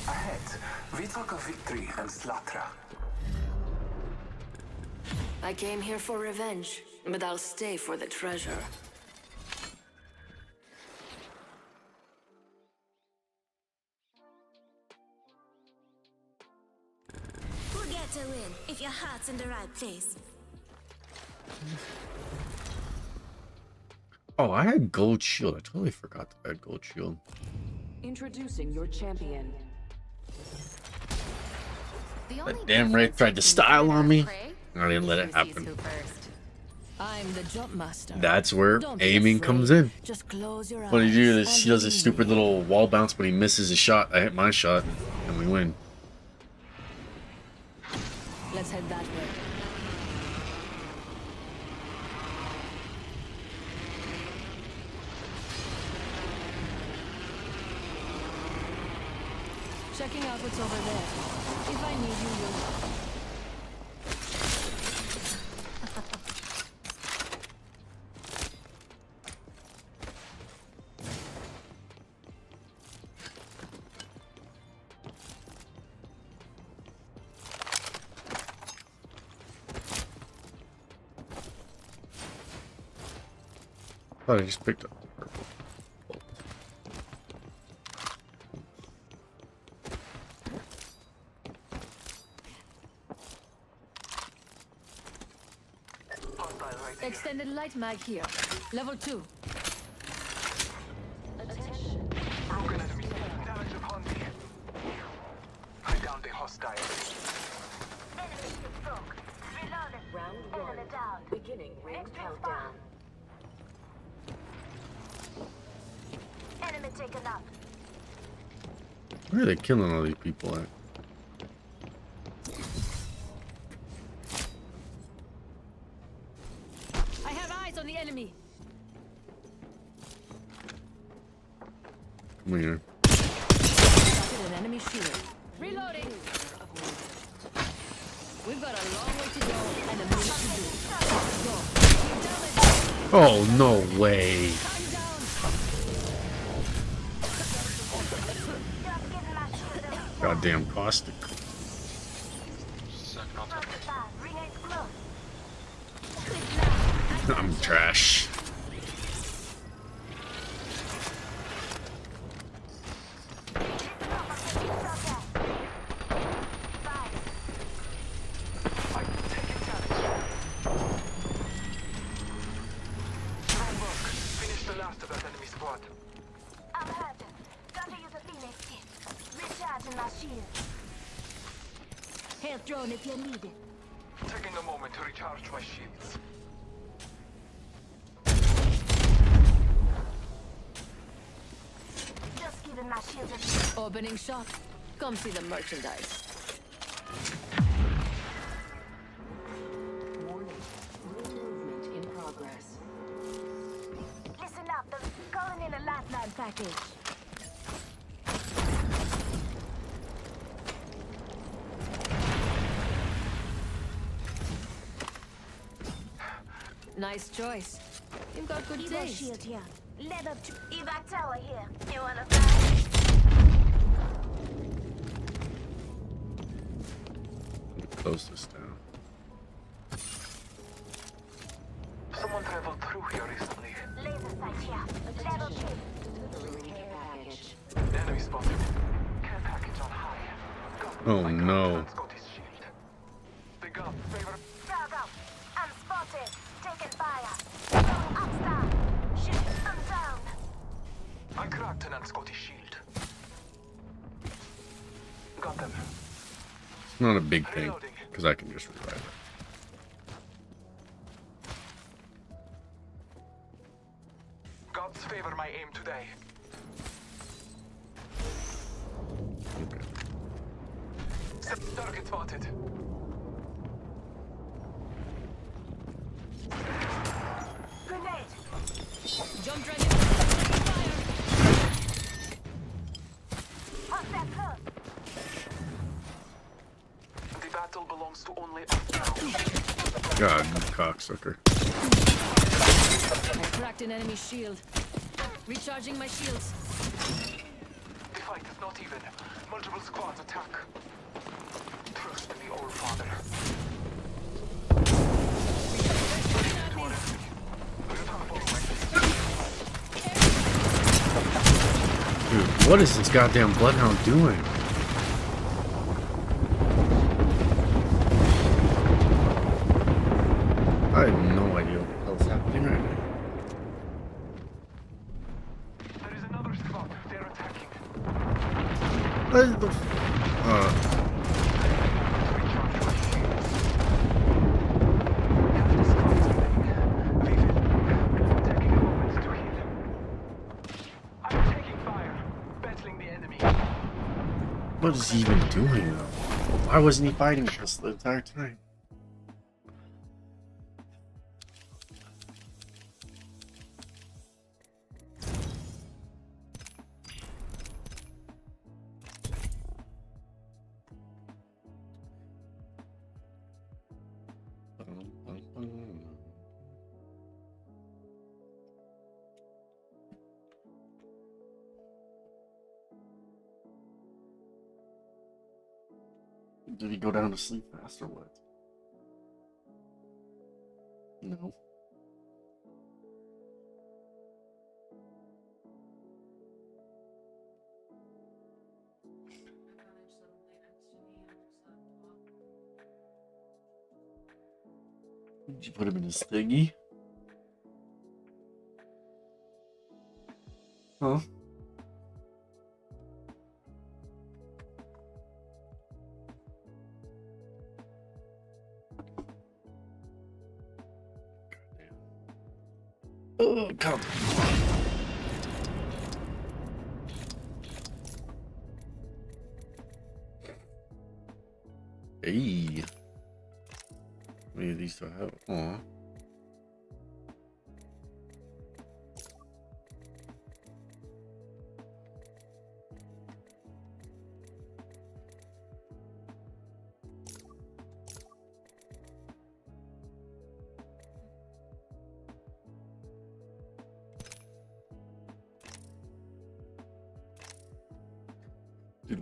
Ahead, we talk of victory and slaughter. I came here for revenge, but I'll stay for the treasure. We'll get to win if your heart's in the right place. Oh, I had gold shield. I totally forgot that I had gold shield. Introducing your champion. That damn Wraith tried to style on me. I didn't let it happen. I'm the jump master. That's where Don't be aiming afraid. comes in. Just close your eyes. What he do is and he does this believe. stupid little wall bounce, but he misses his shot. I hit my shot, and we win. Let's head that way. Checking out what's over there. If I need you, you'll know. Oh, I just picked up. Extended light mag here. Level 2. Broken enemy. Damage upon me. I downed a hostile. Enemy ship broke. Reloading. Round Enemy 1. down. Beginning ring Next countdown. Enemy taken up. Where are they killing all these people at? here. Spotted an enemy shield. Reloading. We've got a long way to go and a minute to do. Let's go. Keep down it. Oh, no way. Time down. Just giving my shield a reset. Goddamn caustic. Renate's close. I'm trash. I'm taking damage. Strong work. Finish the last of that enemy squad. I'm hurt. Got to use a Phoenix kit. Recharging my shield. Health drone if you need it. Taking a moment to recharge my shields. Just giving my shield a reset. Opening shop. Come see the merchandise. Warning. Room movement in progress. Listen up. They're calling in a lifeline package. Nice choice. You've got good Evo taste. shield here. Leather to evac tower here. You wanna fight? Close this down. Someone traveled through here recently. Laser sight here. Level 2. Delivering care package. Enemy spotted. Care package on high. Got Oh, my no. gun Scottish shield. They got favor. Frog up. I'm spotted. Taking fire. Going upstar. Shit, I'm down. I cracked an Scottish shield. Got them. It's not a big thing, because I can just revive it. Gods favor my aim today. Okay. Target spotted. Grenade. Jump right in. Taking fire. What's that close? The battle belongs to only us now. God, you cocksucker. I cracked an enemy shield. Recharging my shields. The fight is not even. Multiple squads attack. Trust the Old Father. Dude, what is this goddamn bloodhound doing? I have no idea what the hell's happening right now. There is another squad. They're attacking. What the Recharge my shields. Catch the squad's thing. Leave it. Taking a moment to heal. I'm taking fire. Battling the enemy. what is he even doing though? Why wasn't he fighting us the entire time? Did he go down to sleep fast or what? No. Did you put him in his thingy? Huh? Oh, come. Hey. How many of these do I have? Aw.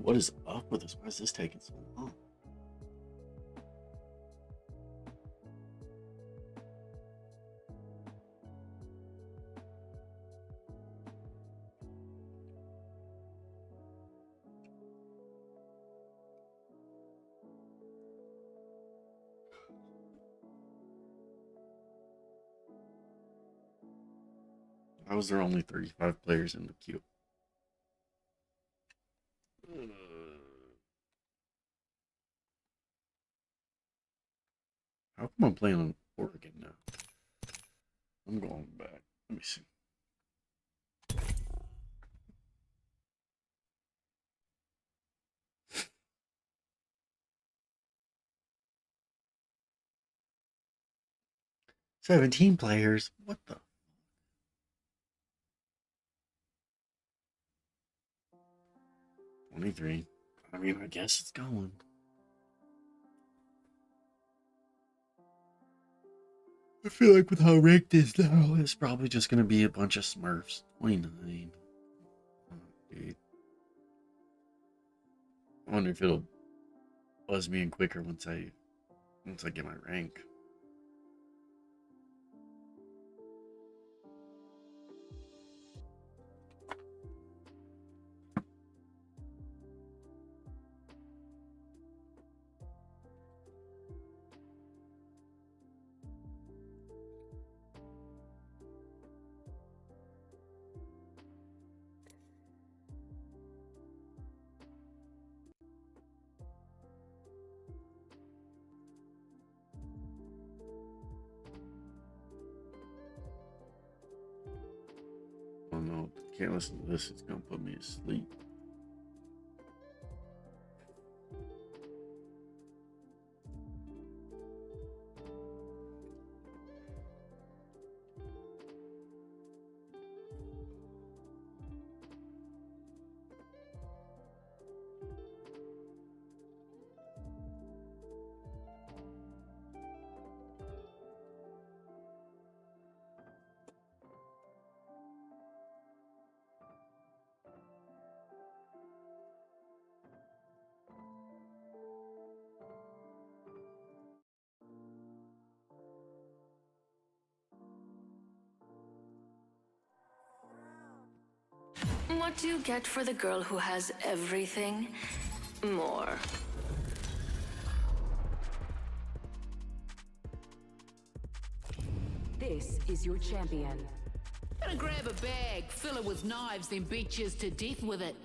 Dude, what is up with this? Why is this taking so long? Why was there only 35 players in the queue? How come I'm playing on Oregon now? I'm going back. Let me see. "17 players? What the?" 23. I mean, I guess it's going. I feel like with how ranked is now, it's probably just going to be a bunch of Smurfs. 29. Oh, dude. I wonder if it'll buzz me in quicker once I get my rank. Oh no, can't listen to this. It's gonna put me to sleep. What do you get for the girl who has everything? More. This is your champion. Better grab a bag, fill it with knives, then beat yous to death with it.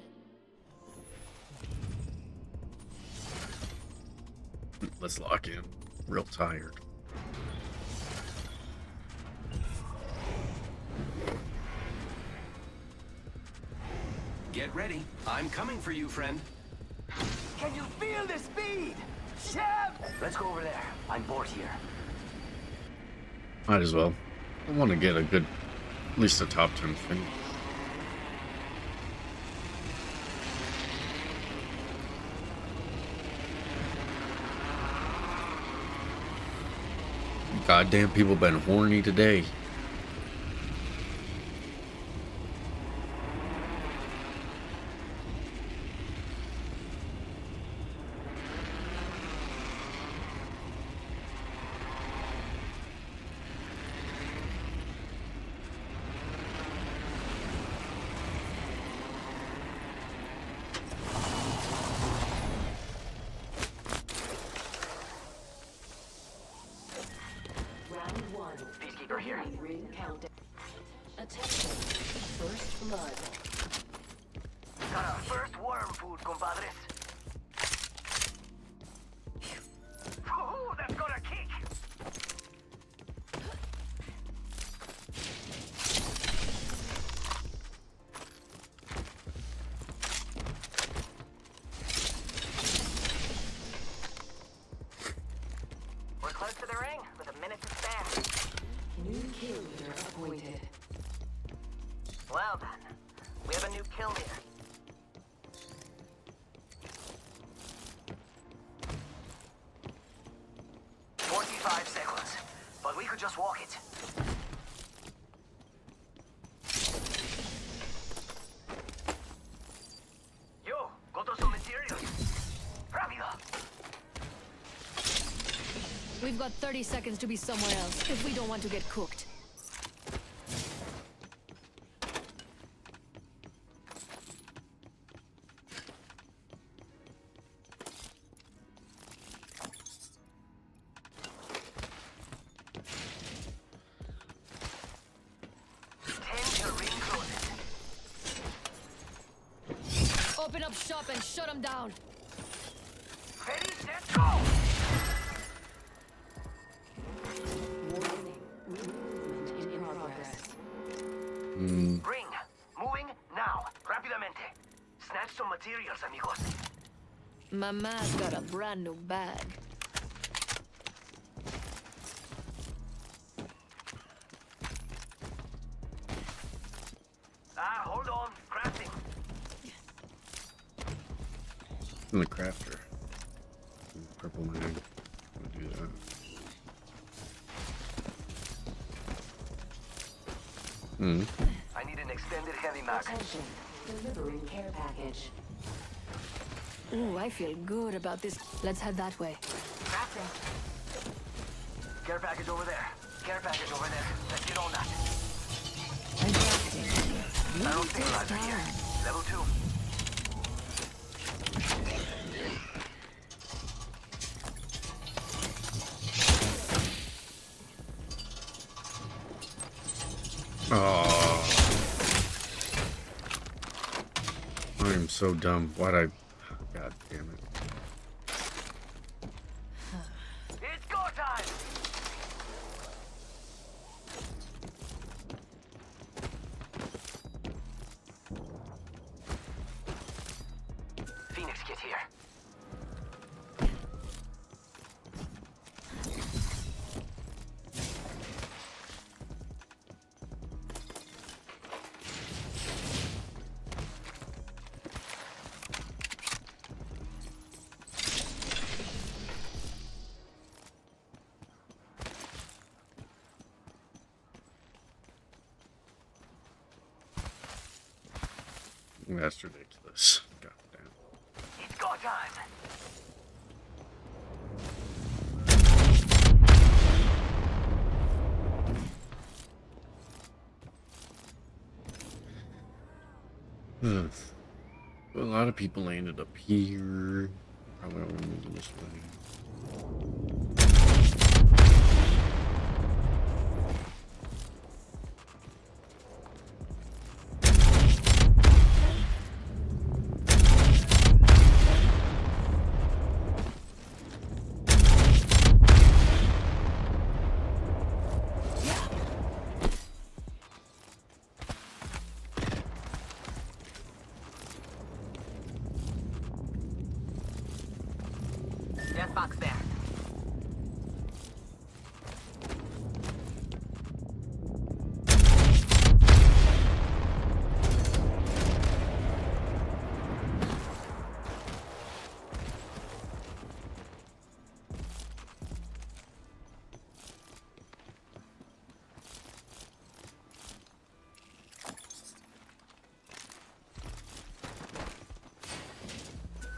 Let's lock in. Real tired. Get ready. I'm coming for you, friend. Can you feel the speed? Champ! Let's go over there. I'm bored here. Might as well. I want to get a good, at least a top 10 finish. Goddamn people been horny today. Peacekeeper here. Ring countdown. Attention. First blood. Got our first worm food, compadres. Ooh, that's gonna kick. We're close to the ring with a minute to spare. New kill leader appointed. Well then, we have a new kill leader. $45, but we could just walk it. Yo, Goto sometió. We've got 30 seconds to be somewhere else if we don't want to get cooked. Open up shop and shut them down. Ready, set, go! Warning. Movement in progress. Ring. Moving now. Rapidamente. Snatch some materials, amigos. Mama's got a brand new bag. Hold on. Crafting. In the crafter. Purple mag. I'll do that. I need an extended heavy mag. Attention. Delivering care package. Ooh, I feel good about this. Let's head that way. Crafting. Care package over there. Care package over there. Let's get on that. Barrel stabilizer here. Level 2. Oh, I am so dumb. Why'd I? God damn it! It's go time! Phoenix kit here. That's ridiculous. God damn. It's go time! A lot of people landed up here. Probably all moving this way. Death box there.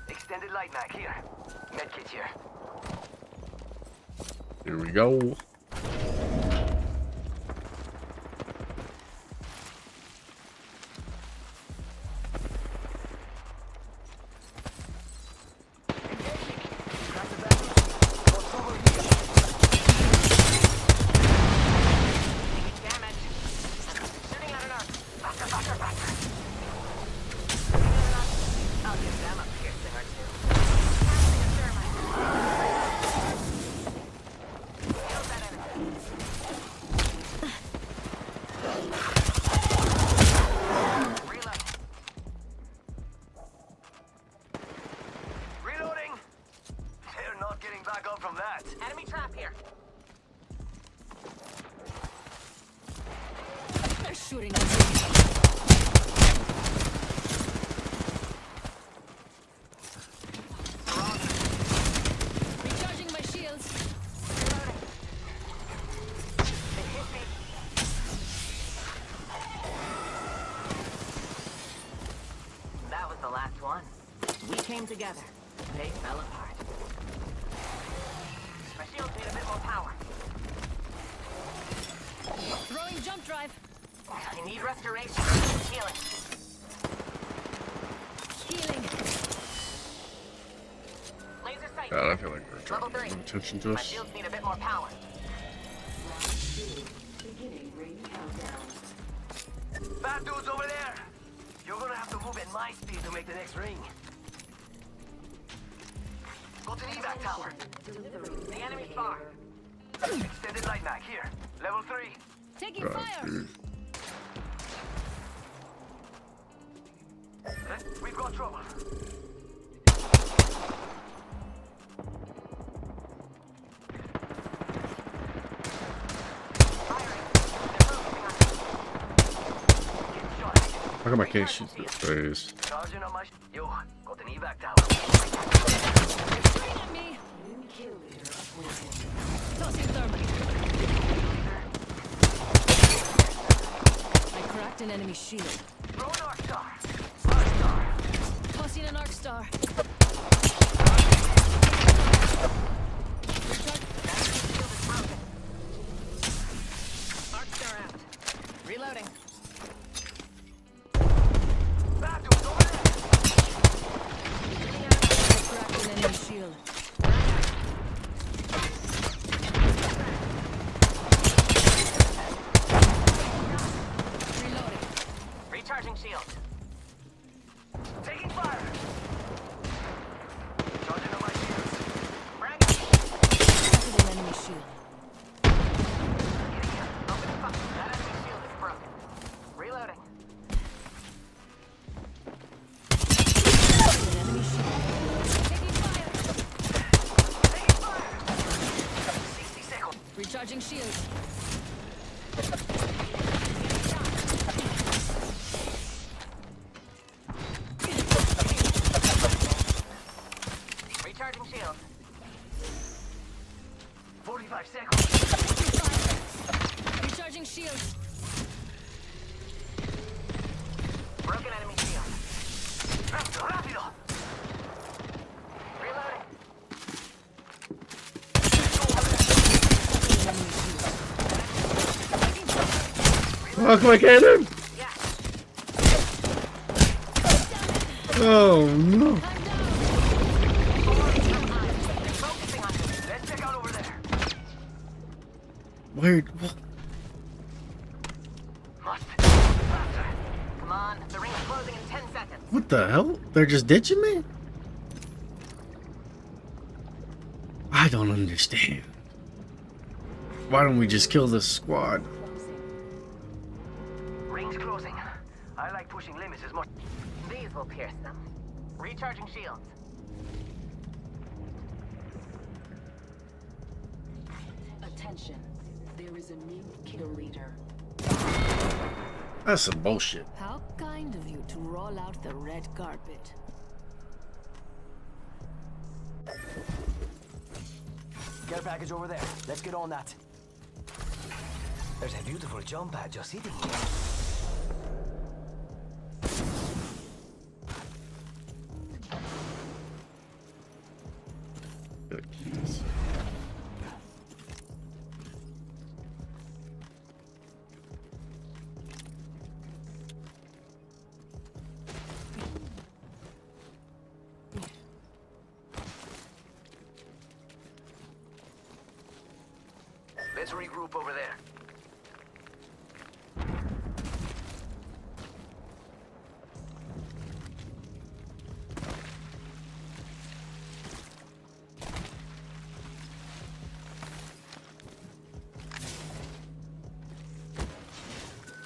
Extended light mag here. Medkit here. Here we go. Enemy trap here. They're shooting at me. Recharging my shields. That was the last one. We came together. They fell apart. My shields need a bit more Need restoration. Healing. Healing. Laser sight. God, I feel like we're Level drawing 3. attention to My us. shields need a bit more power. Beginning ring countdown. Bad dudes over there. You're gonna have to move at my speed to make the next ring. Go to the evac tower. The enemy's far. Extended light mag here. Level 3. Taking God, fire. dude. We've got trouble. Firing. They're focusing on me. Getting shot at. How come I can't shoot through his face? Charging on my Yo, got an evac tower. Shooting at me. New kill leader appointed. Tossing thermite. I cracked an enemy shield. Throw an arc star. Arc star. Tossing an arc star. Arc star out. Reloading. Bad dudes over there. I cracked an enemy shield. Reloading. Recharging shield. Taking fire. Charging on my shields. Fragging. Cracked an enemy shield. Open the fuck. That enemy shield is broken. Reloading. An enemy shield. Taking fire. Taking fire. 60 seconds. Recharging shield. Recharging shield. 45 seconds. Recharging shield. Broken enemy shield. Rápido, rápido. Reloading. How come I can't hit him? Yeah. Oh no. Focusing on you. Let's check out over there. Weird. What? Must. Faster. Come on. The ring is closing in 10 seconds. What the hell? They're just ditching me? I don't understand. Why don't we just kill this squad? Ring's closing. I like pushing limits as much. These will pierce them. Recharging shields. Attention. There is a new kill leader. That's some bullshit. How kind of you to roll out the red carpet. Care package over there. Let's get on that. There's a beautiful jump pad just sitting here. Jeez. Let's regroup over there.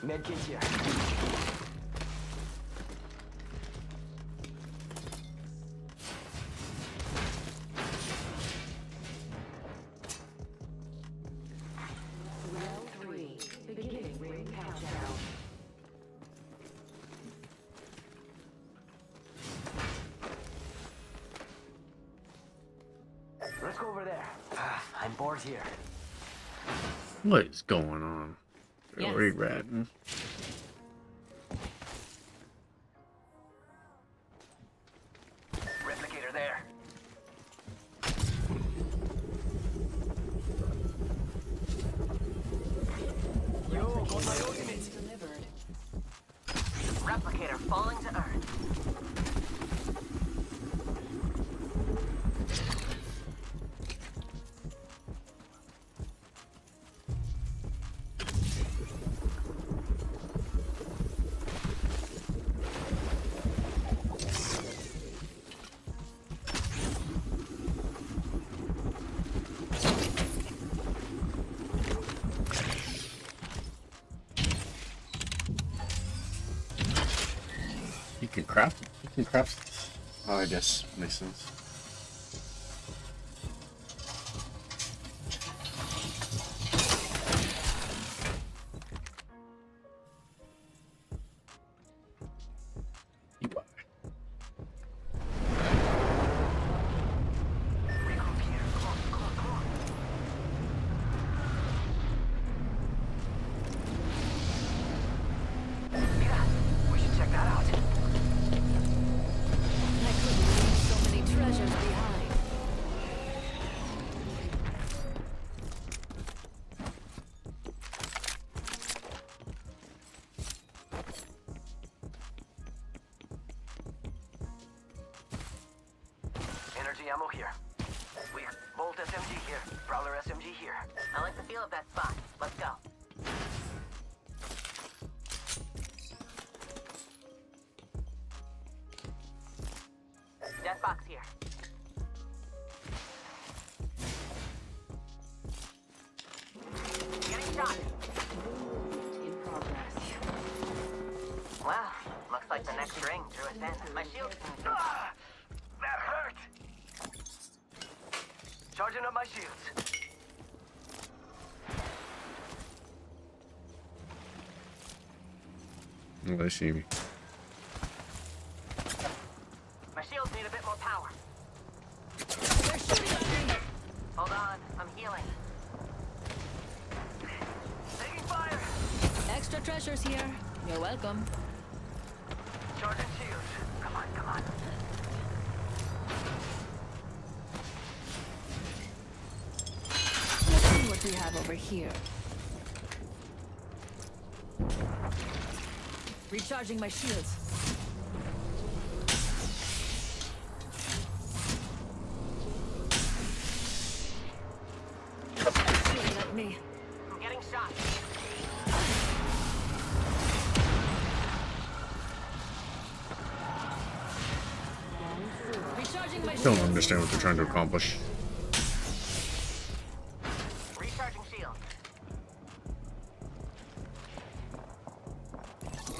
Medkit here. Round 3. Beginning ring countdown. Let's go over there. I'm bored here. What is going on? Yes. Really ratting. Replicator there. Yo, got my ultimate. Delivered. craft. You can craft. Oh, I guess makes sense. Energy ammo here. We Bolt SMG here. Prowler SMG here. I like the feel of that spot. Let's go. Death box here. Getting shot. In progress. Well, looks like the next ring drew us in. My shield. Ah! That hurt! Charging up my shields. Oh, they see me. My shields need a bit more power. They're shooting at me. Hold on, I'm healing. Taking fire! Extra treasures here. You're welcome. Charging shields. Come on, come on. Let's see what we have over here. Recharging my shields. Shooting at me. I'm getting shot. Recharging my Don't shields. understand what they're trying to accomplish. Recharging shield.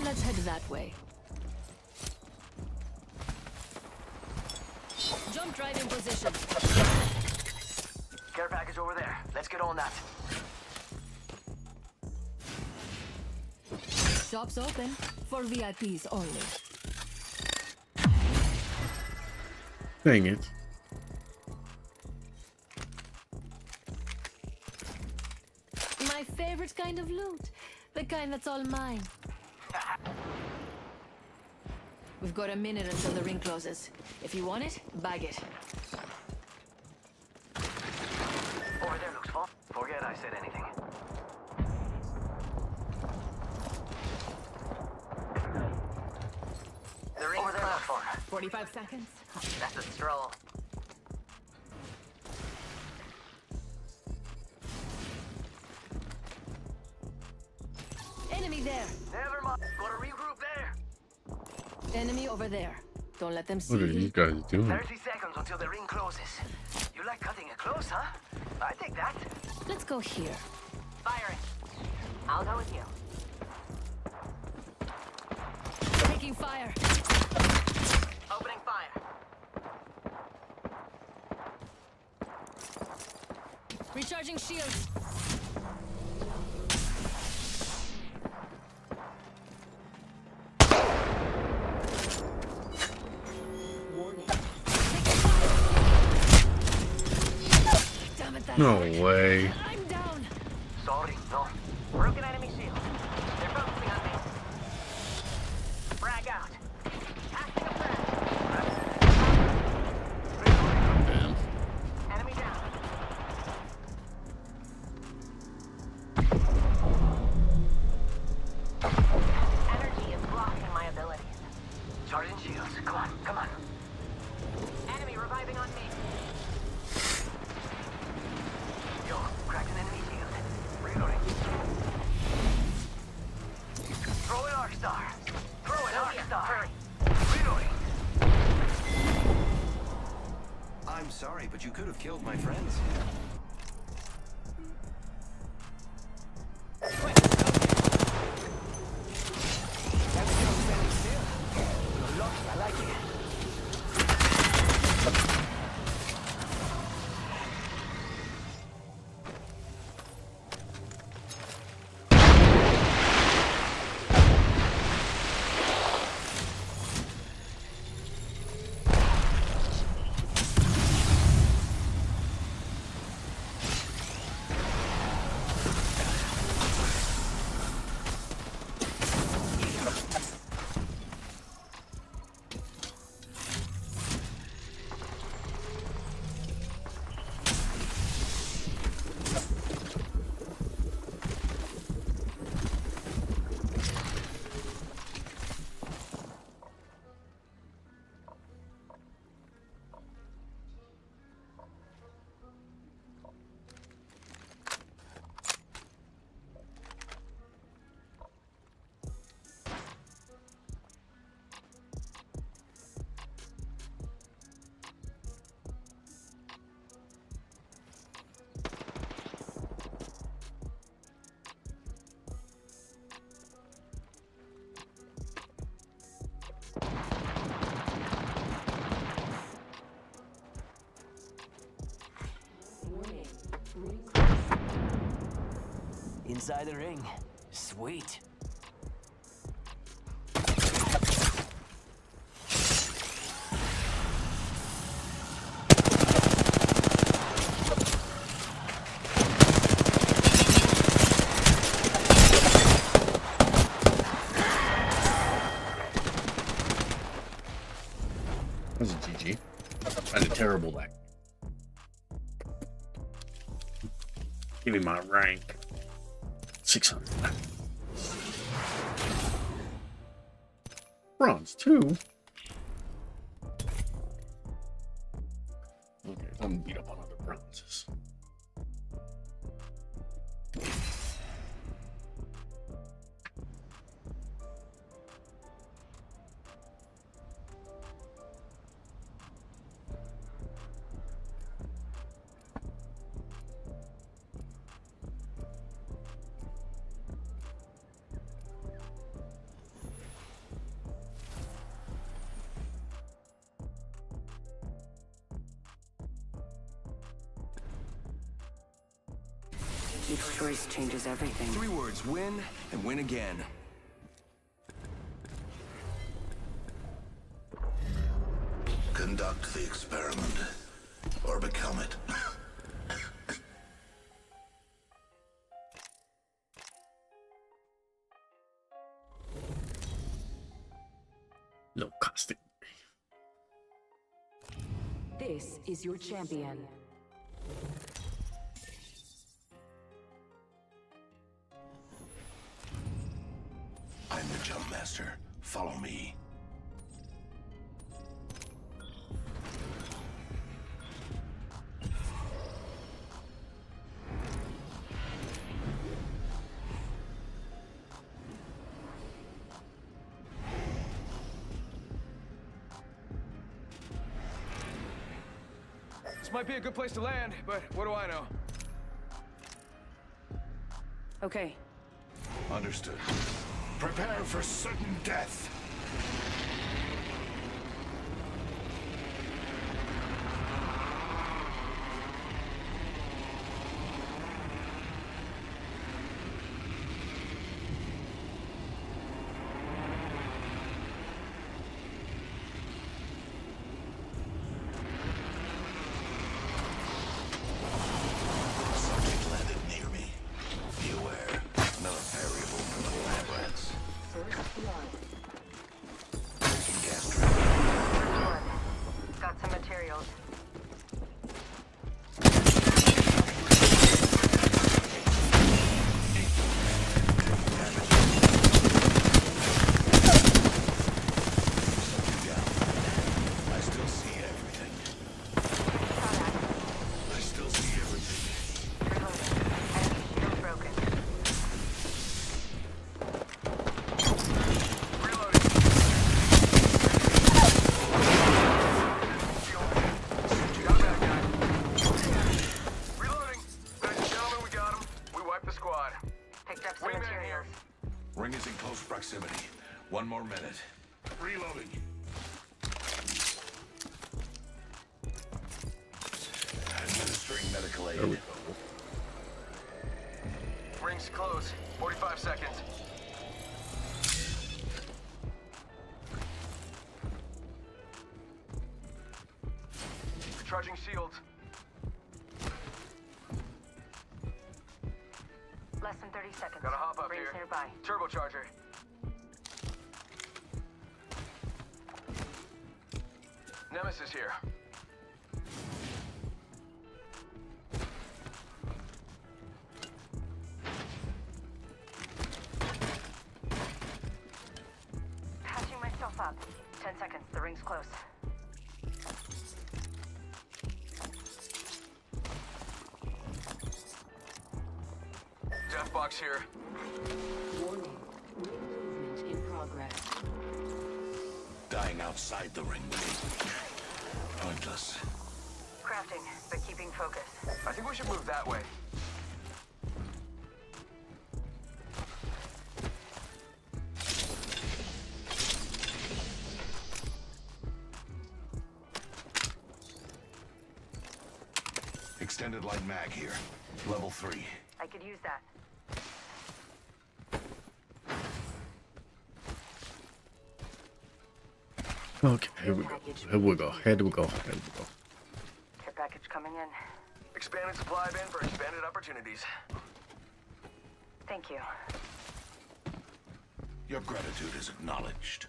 Let's head that way. Jump right in position. Care package over there. Let's get on that. Shops open for VIPs only. Dang it. My favorite kind of loot. The kind that's all mine. We've got a minute until the ring closes. If you want it, bag it. Over there looks full. Forget I said anything. The ring's Over there looks close. far. 45 seconds. That's a stroll. Enemy there. Never mind. Gotta regroup there. Enemy over there. Don't let them see What are you. these guys doing? 30 seconds until the ring closes. You like cutting it close, huh? I take that. Let's go here. Firing. I'll go with you. Taking fire. Opening fire. Recharging shields. Damn it, that No hurt. way. I'm down. Sorry, no. Broken enemy shield. They're focusing on me. Frag out. Casting a frag. Damn. Enemy down. Energy is blocking my abilities. Charging shields. Come on, come on. Enemy reviving on me. Yo, cracked an enemy shield. Reloading. Throw an arc star. Throw an arc star. Hurry. Reloading. I'm sorry, but you could have killed my friends. Inside the ring. Sweet. That was a GG. I did terrible that. Give me my rank. 600. Bronze 2. Okay, I'm gonna beat up on other bronzes. Each choice changes everything. 3 words: win and win again. Conduct the experiment, or become it. Low caustic. This is your champion. I'm the jump master. Follow me. This might be a good place to land, but what do I know? Okay. Understood. Prepare for sudden death. Subject landed near me. Be aware. Another variable for the lab rats. Breaking gas trap. Got some materials. Something down. I still see everything. I still see everything. Reloading. Enemy shield broken. Reloading. Ladies and gentlemen, we got him. We wiped the squad. Picked up some Wingman materials. Ring is in close proximity. 1 more minute. Reloading. Administering medical aid. There we go. Ring's close. 45 seconds. Charging shields. Less than 30 seconds. Gotta hop up Rings here. nearby. Turbocharger. Nemesis here. Patching myself up. 10 seconds. The ring's close. Death box here. Warning. Movement in progress. Dying outside the ring would be pointless. Crafting, but keeping focus. I think we should move that way. Extended light mag here. Level 3. I could use that. Okay, here we go. Here we go. Here we go. Here we go. Care package coming in. Expanded supply bin for expanded opportunities. Thank you. Your gratitude is acknowledged.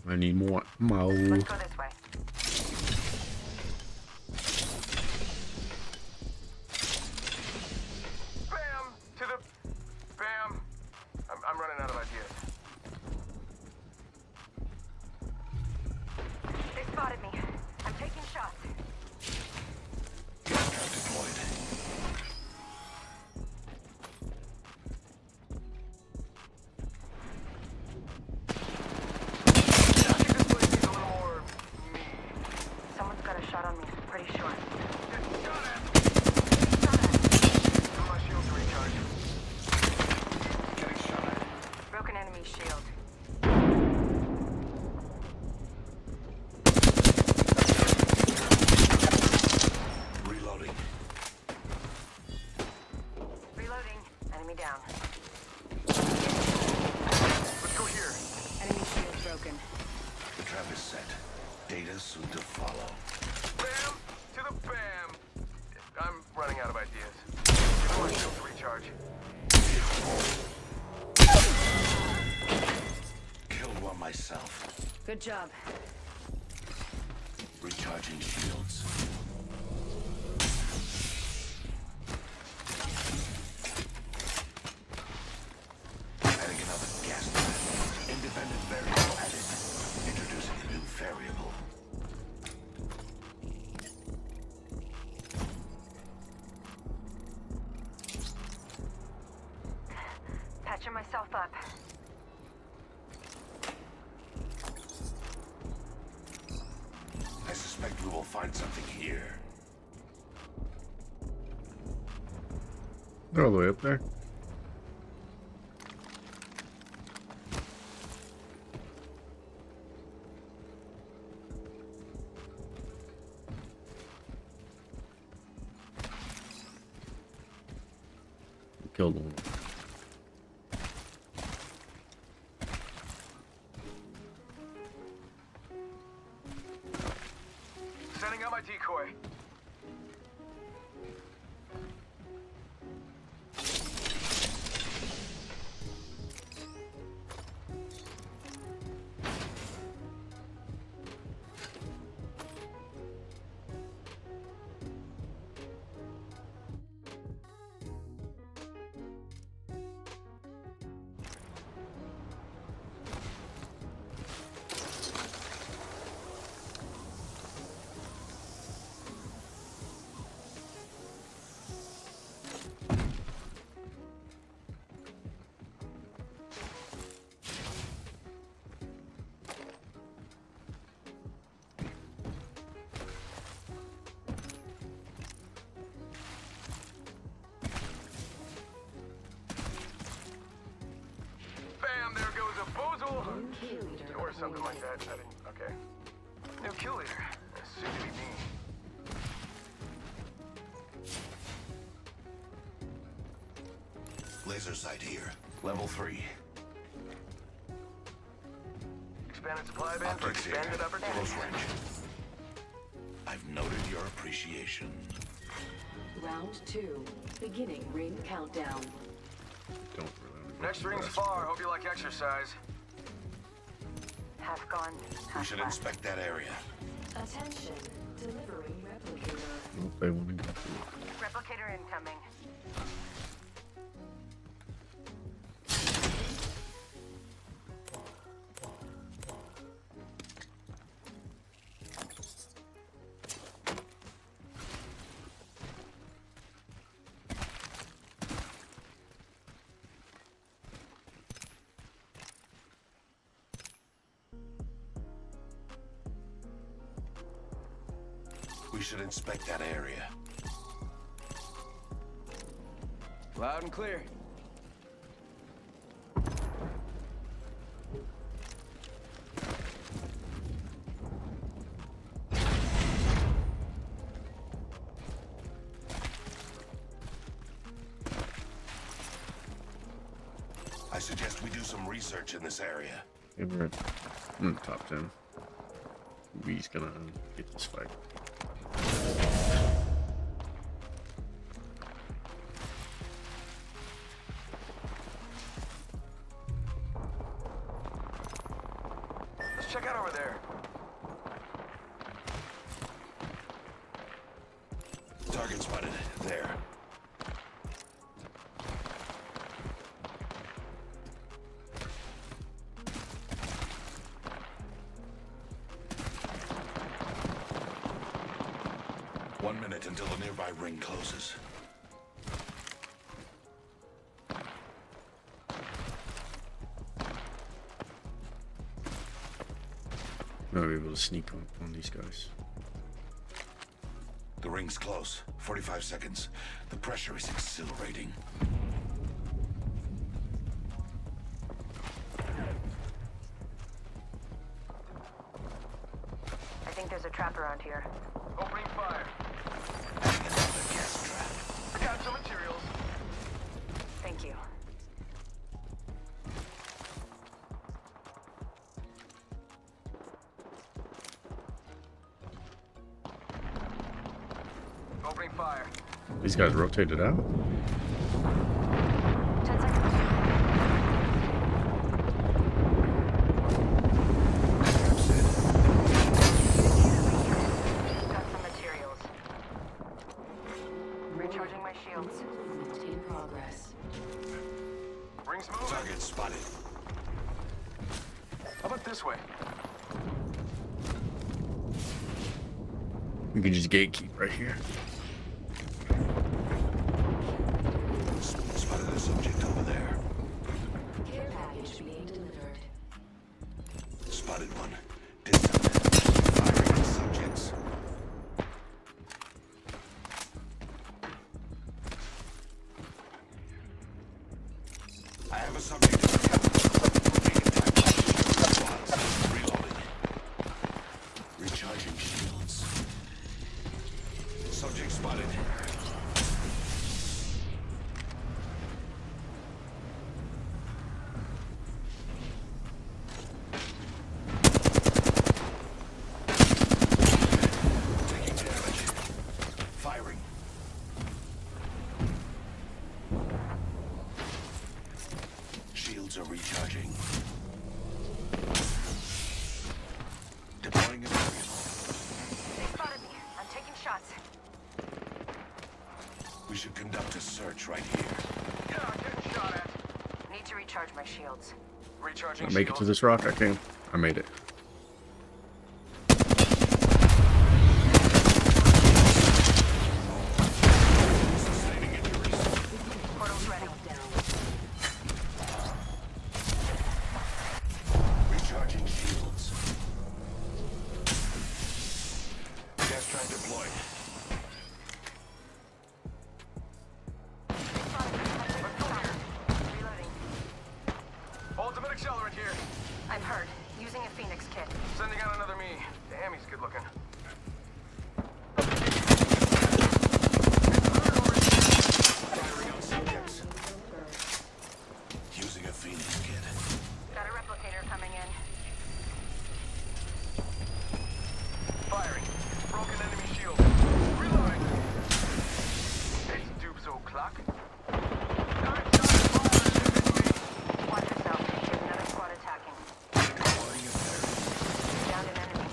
I need more ammo. Let's go this way. Bam! To the... Bam! I'm running out of ideas. They spotted me. I'm taking shots. Gas trap deployed. Someone's got a shot on me. Pretty sure. My shields recharge. Getting shot at. Broken enemy shield. Reloading. Reloading. Enemy down. Let's go here. Enemy shield broken. The trap is set. Data soon to follow. Bam! To the bam! I'm running out of ideas. Give my shield to recharge. Killed one myself. Good job. Recharging shields. Adding another gas trap. Independent variable added. Introducing a new variable. Patching myself up. I suspect we will find something here. They're all the way up there. Killed one. Setting up my decoy. Bam! There goes a boozle! Or something like that. I didn't... Okay. New kill leader. Soon to be me. Laser sight here. Level 3. Expanded supply bin for Optics here. expanded opportunities. Close range. I've noted your appreciation. Round 2. Beginning ring countdown. Don't really. Next ring's far. Hope you like exercise. Half gone. We Half should left. inspect that area. Attention. Delivering replicator. If they want to go through. Replicator incoming. should inspect that area. Loud and clear. I suggest we do some research in this area. Okay, we're in the top 10. We's gonna get this fight. Let's check out over there. Target spotted. There. One minute until the nearby ring closes. I'll be able to sneak on these guys. The ring's close. 45 seconds. The pressure is exhilarating. I think there's a trap around here. Opening fire. Another gas trap. I got some materials. Thank you. Opening fire. These guys rotated out. 10 seconds. Got some materials. Recharging my shields. In progress. Rings moving. Target spotted. How about this way? We can just gatekeep right here. Spotted a subject over there. Care package being delivered. Spotted one. Distant. Firing at subjects. I have a subject in the cover. Being attacked by shield squads. Reloading. Recharging shields. Subject spotted. Taking damage. Firing. Shields are recharging. Deploying a aerial. They spotted me. I'm taking shots. We should conduct a search right here. Yeah, getting shot at. Need to recharge my shields. Recharging Can I make it to shields. this rock? I can. I made it. Sustaining injuries. Portal's ready. Recharging shields. Gas trap deployed. Reloading. Ultimate accelerant here. I'm hurt. Using a Phoenix kit. Sending out another me. Damn, he's good looking. Firing on subjects. Using a Phoenix kit. Got a replicator coming in. Firing. Broken enemy shield. Reloading. It's dupes o'clock. Watch yourself. There's another squad attacking. Deploying a aerial. Down an enemy.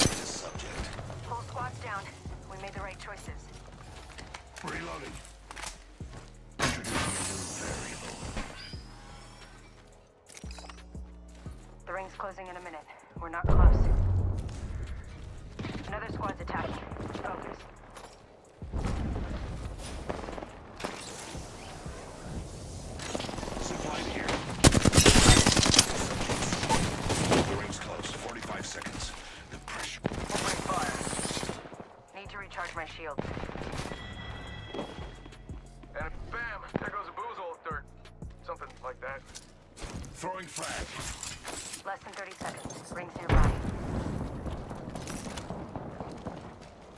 This subject. Whole squad's down. We made the right choices. Reloading. Introducing a new variable. The ring's closing in a minute. We're not close. Another squad's attacking. Focus. Supply here. shield. And bam! There goes a boozle, or something like that. Throwing frag. Less than 30 seconds. Rings nearby.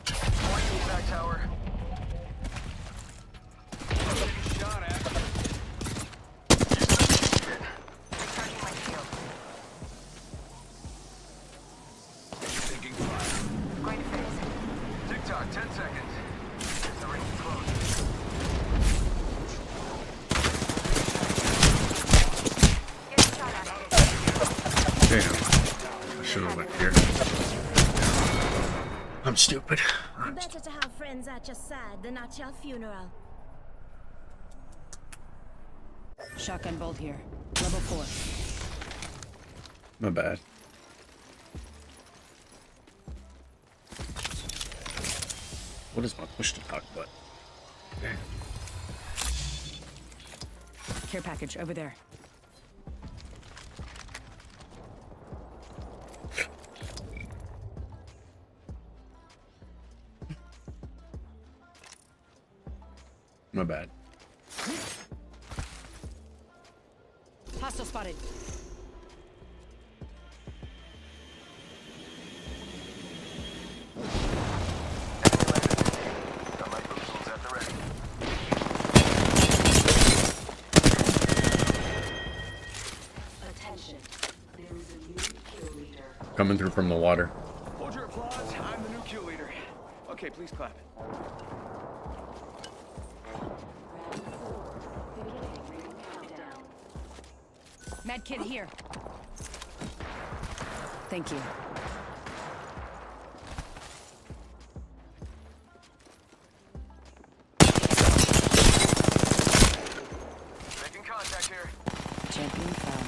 Pointing back tower. Shot at. Recharging my shield. Taking fire. Going to phase. Tick-tock, 10 seconds. The ring's close. Getting shot at. Damn. I should have went here. I'm stupid. Better to have friends at your side than at your funeral. Shotgun bolt here. Level 4. My bad. What is my push to talk button? Damn. Care package over there. My bad. Hostile spotted. Got my boozles at the ready. Attention. There is a new kill leader. Coming through from the water. Hold your applause. I'm the new kill leader. Okay, please clap. Round 4. Beginning ring countdown. Med kit here. Thank you. Making contact here. Champion found.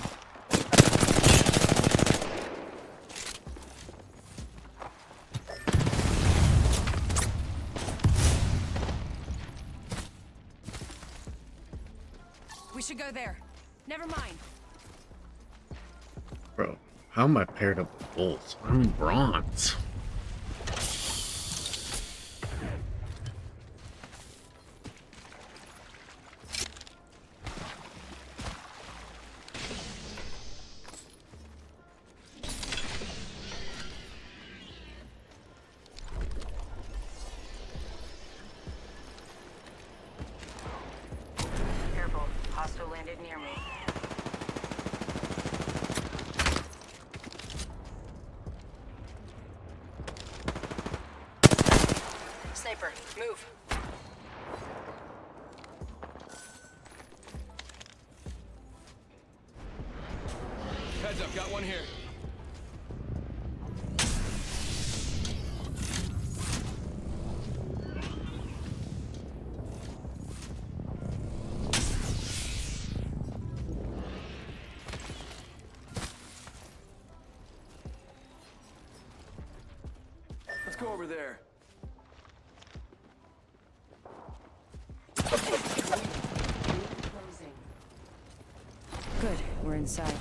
We should go there. Never mind. Bro, how am I paired up with bolts? I'm bronze. Careful. Hostile landed near me. Sniper, move. Heads up, got one here. Let's go over there. Closing. Good, we're inside.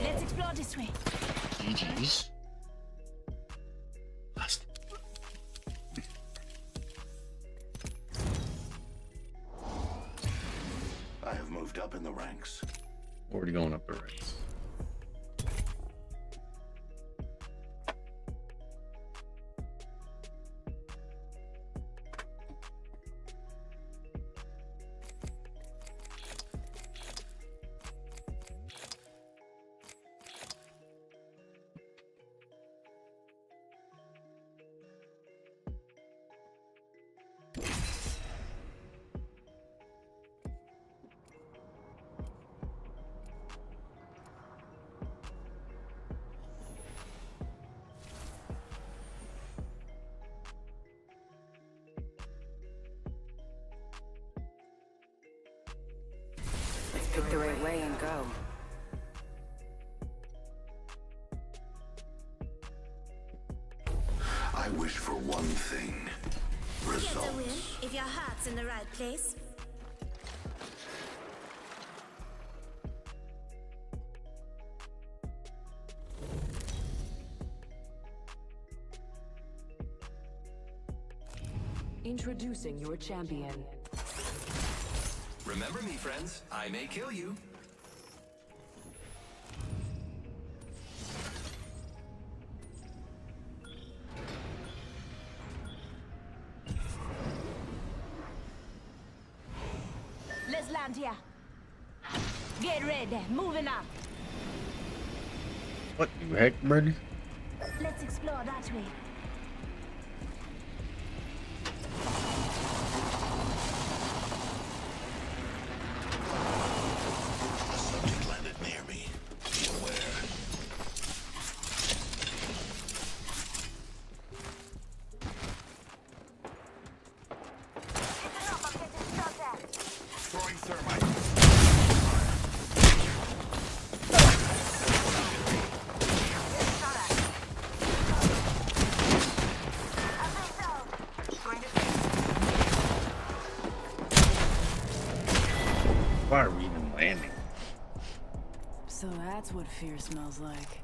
Let's explore this way. GG's. Last. I have moved up in the ranks. Already going up the ranks. Pick the right way and go. I wish for one thing. You get a win Results. if your heart's in the right place. Introducing your champion. Remember me, friends. I may kill you. Let's land here. Get ready. Moving up. What the heck, Brady? Let's explore that way. A subject landed near me. Be aware. Listen up, I'm getting shot at. Throwing thermite. Getting shot at. I've been down. Going to Why are we even landing? So that's what fear smells like.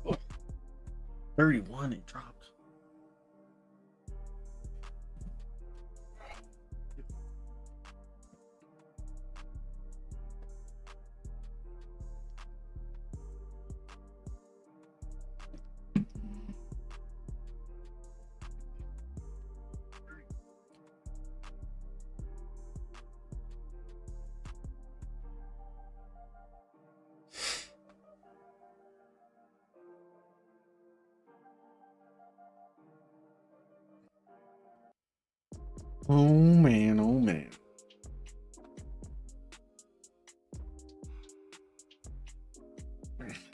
Oh, 31, it dropped. Oh man, oh man.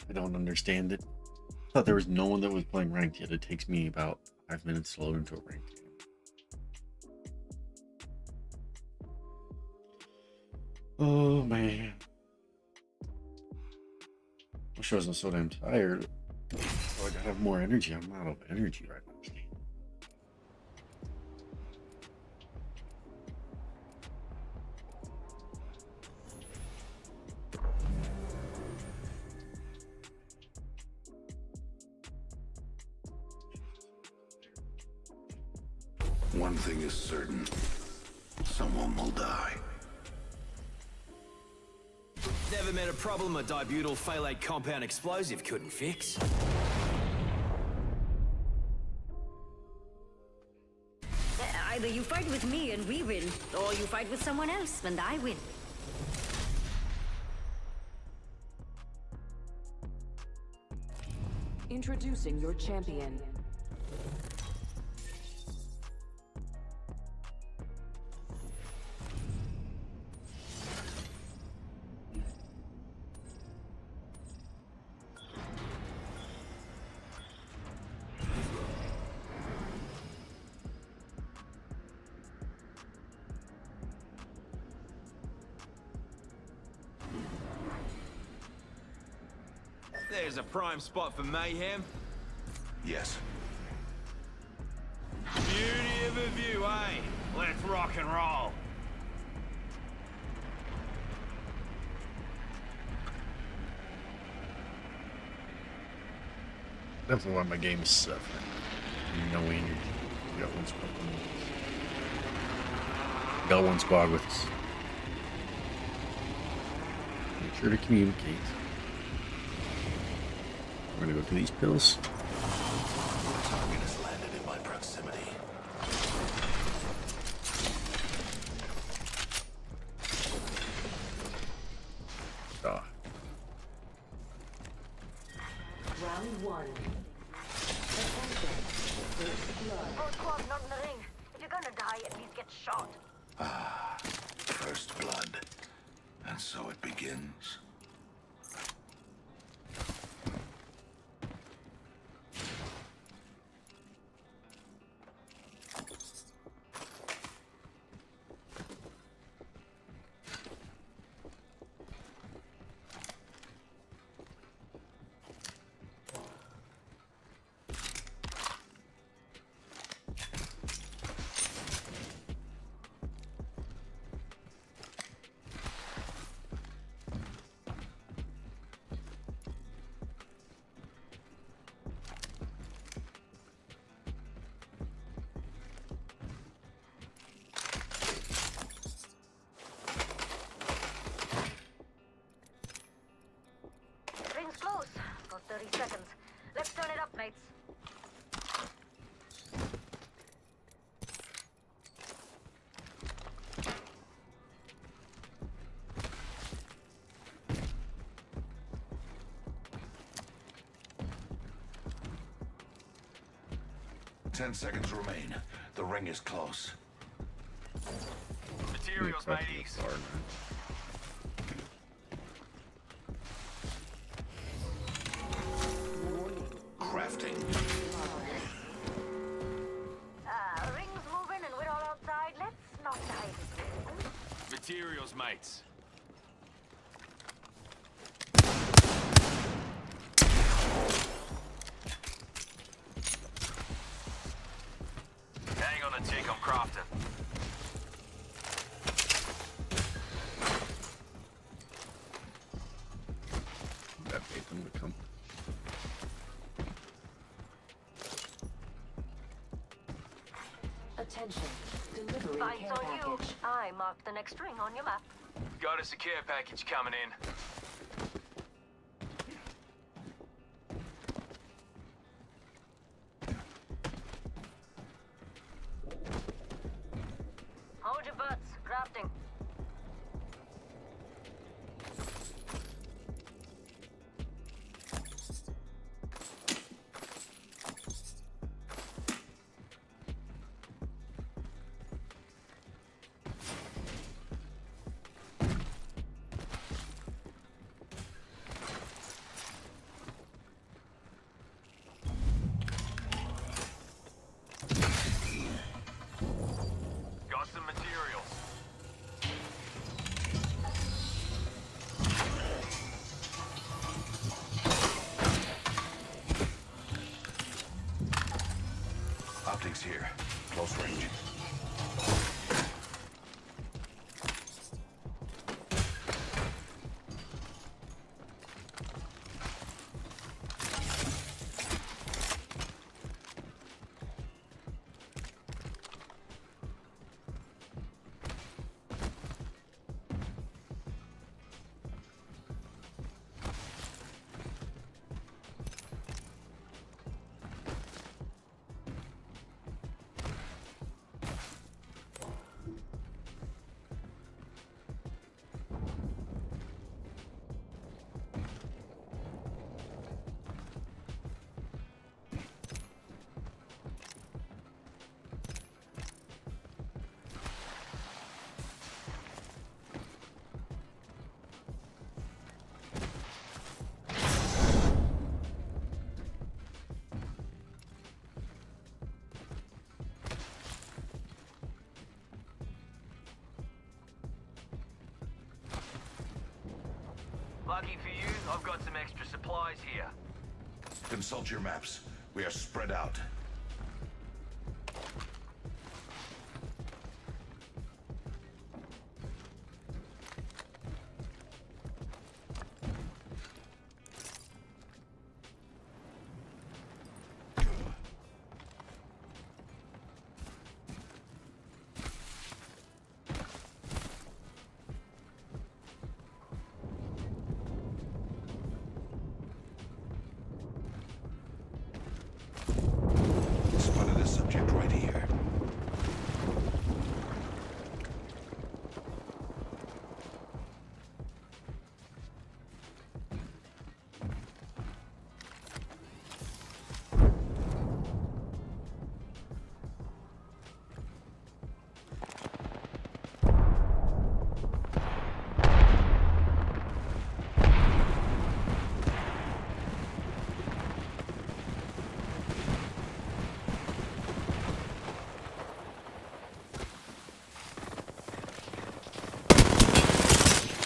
I don't understand it. I thought there was no one that was playing ranked yet. It takes me about 5 minutes to load into a ranked game. Oh man. I wish I wasn't so damn tired. So I gotta have more energy. I'm out of energy right now. One thing is certain. Someone will die. Never met a problem a dibutyl phthalate compound explosive couldn't fix. Either you fight with me and we win, or you fight with someone else and I win. Introducing your champion. There's a prime spot for mayhem. Yes. Beauty of a view, eh? Let's rock and roll. Definitely why my game is suffering. No energy. We got one squad. Got one squad with us. Make sure to communicate. We're gonna go to these pills. Target has landed in my proximity. Ah. Round 1. Attention. First blood. Both squads not in the ring. If you're gonna die, at least get shot. Ah, first blood. And so it begins. Ring's close. Got 30 seconds. Let's turn it up, mates. Ten seconds remain. The ring is close. Materials, mateys. Crafting. Ring's moving and we're all outside. Let's not die. Materials, mates. Hang on the tick, I'm crafting. That made them to come. Attention. Delivering Eyes care on you. package. I marked the next ring on your map. Got a secure package coming in. Hold your butts. Crafting. Got some materials. Optics here. Close range. Lucky for you, I've got some extra supplies here. Consult your maps. We are spread out. Spotted a subject right here.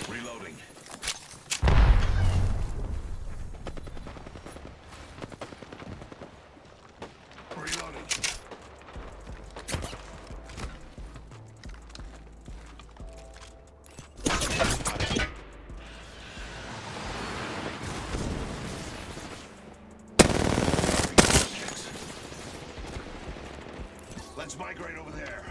Reloading. Reloading. Let's migrate over there.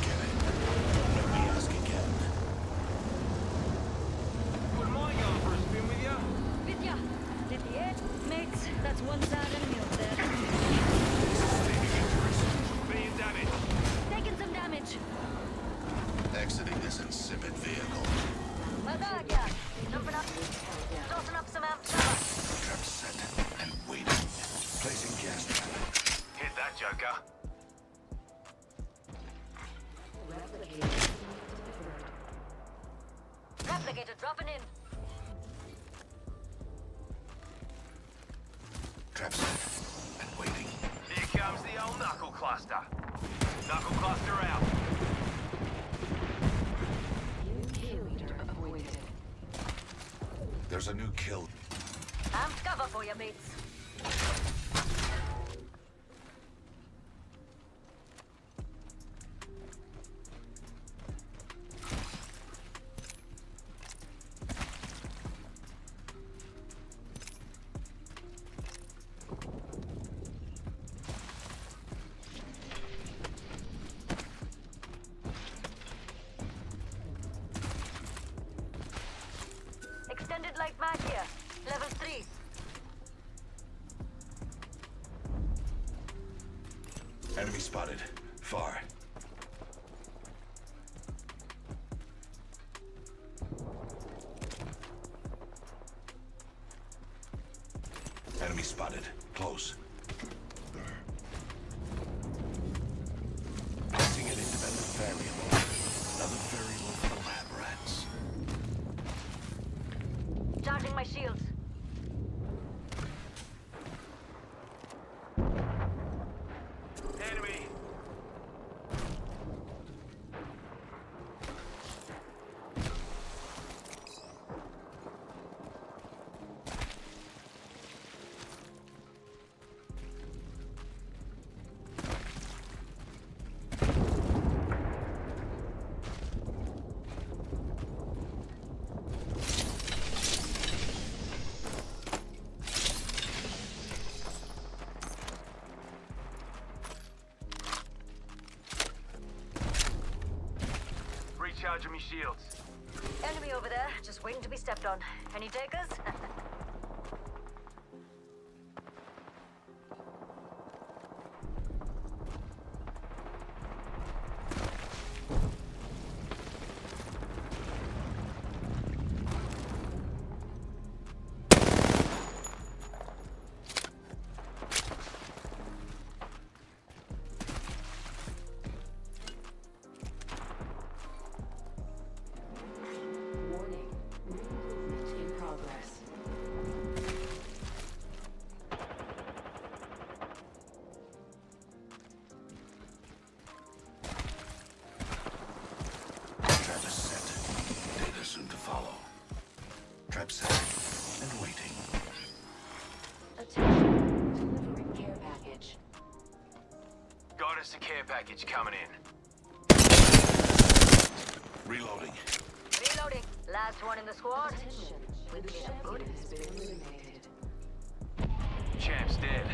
Get it. Let me ask again. Wouldn't mind going for a spin with you? With ya. Lydia, mates, that's one sad enemy up there. Being damaged. Taking some damage. Exiting this insipid vehicle. My bad, yeah. Jumping up. Tossing up some amp cover. Trap set and waiting. Placing gas trap. Hit that, Joker. Replicator dropping in. Trap set and waiting. Here comes the old knuckle cluster. Knuckle cluster out. There's a new kill. Amped cover for you, mates. Extended light mag here. Level 3. Enemy spotted. Far. Enemy spotted. Close. Placing an independent variable. Another variable for lab rats. Charging my shields. Enemy. Recharging me shields. Enemy over there, just waiting to be stepped on. Any takers? Warning. Room movement in progress. upset and waiting. Attention. Delivering care package. Got us a care package coming in. Reloading. Reloading. Last one in the squad. Attention. We've The been a champion good. has been eliminated. Champ's dead.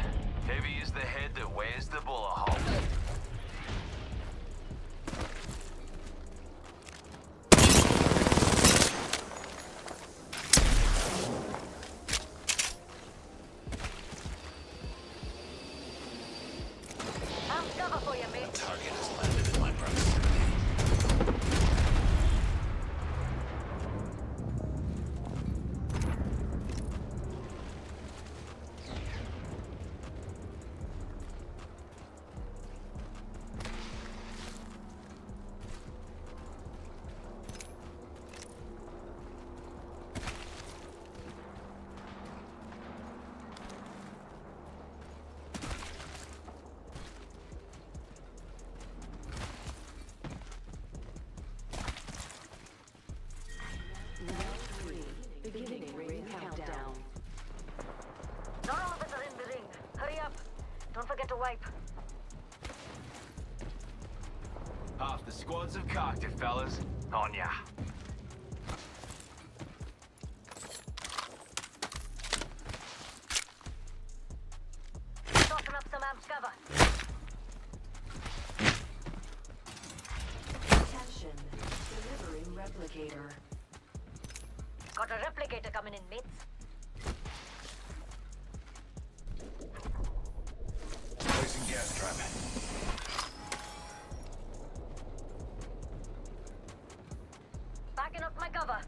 Heavy is the head that wears the bullet hole. I'm cover for you, mate. Target has landed in my proximity. Round 3. Beginning ring countdown. Not all of us are in the ring. Hurry up. Don't forget to wipe. Half the squads have cocked it, fellas. On ya. Tossing up some amps cover. Attention. Delivering replicator. Got a replicator coming in, mates. Placing gas trap. Backing up my cover.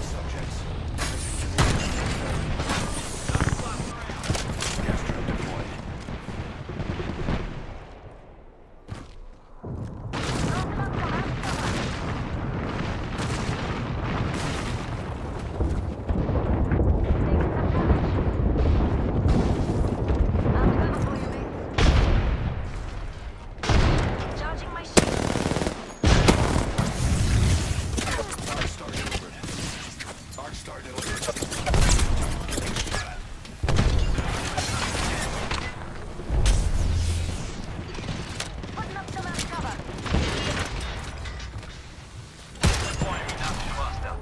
Subjects. Gas trap deployed. Charging my shield. Arc star delivered. Arc star delivered. Putting up some amp cover. Deploying knuckle cluster.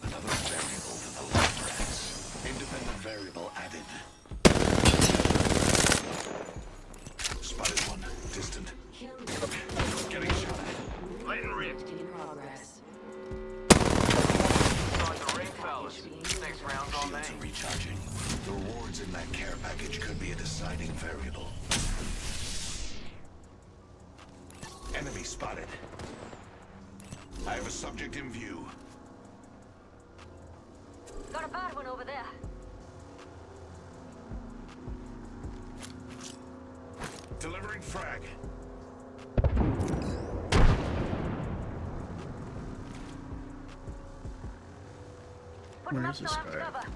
Another variable to the lab rats. Independent variable added. Spotted one. Distant. Kill leader. Getting shot at. Letting rip. In progress. Inside the ring, fellas. Next round's on me. Shields are recharging. The rewards in that care package could be a deciding variable. Enemy spotted. I have a subject in view. Got a bad one over there. Delivering frag. Putting Where up is some this amp guy? cover.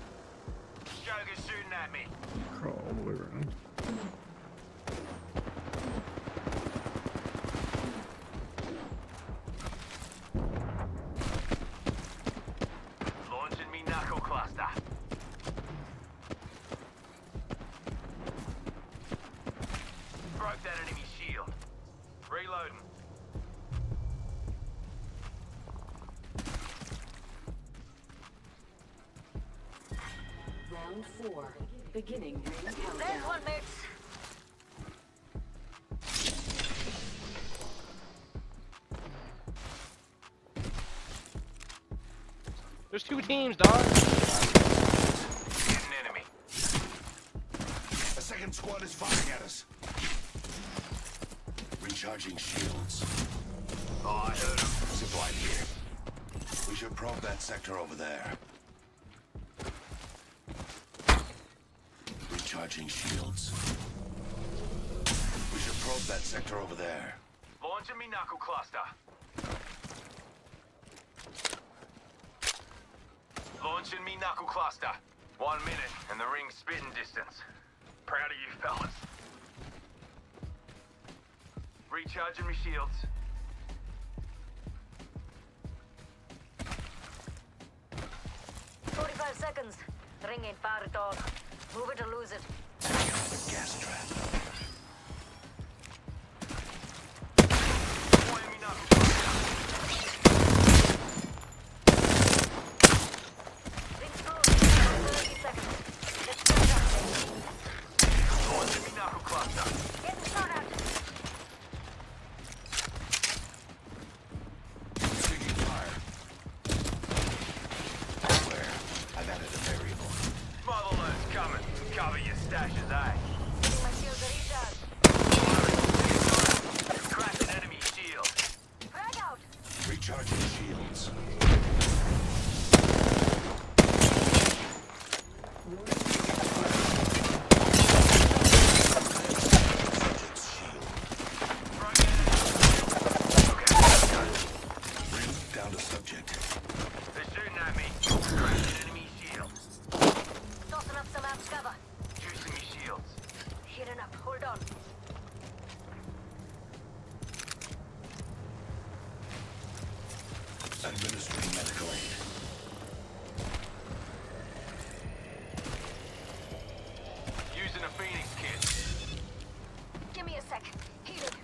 Joker's shooting at me. Crawl all the way around. Launching me knuckle cluster. Broke that enemy shield. Reloading. Round 4. Beginning ring There's countdown. one, mates. There's two teams, dog. Hit an enemy. A second squad is firing at us. Recharging shields. Oh, I heard him. should probe that sector over there. Recharging shields. We should probe that sector over there. Launching me knuckle cluster. Launching me knuckle cluster. 1 minute and the ring's spitting distance. Proud of you fellas. Recharging me shields. "45 seconds. The ring ain't far at all. Move it or lose it." Gas trap. Deploying me knuckle cluster. Ring's close. 30 seconds. Let's get that. Launching me knuckle cluster. Getting shot at. Taking fire. Where? I've added a variable. Motherload's coming. Cover your stashes, eh? Getting my shields a recharge. Cracked an enemy shield. Frag out. Recharging shields. Subject's shield. Ring down to subject. They're shooting at me. Cracked an enemy shield. Tossing up some amp cover. Juicing me shields. Heating up. Hold on. Administering medical aid. Using a Phoenix kit. Give me a sec. Healing.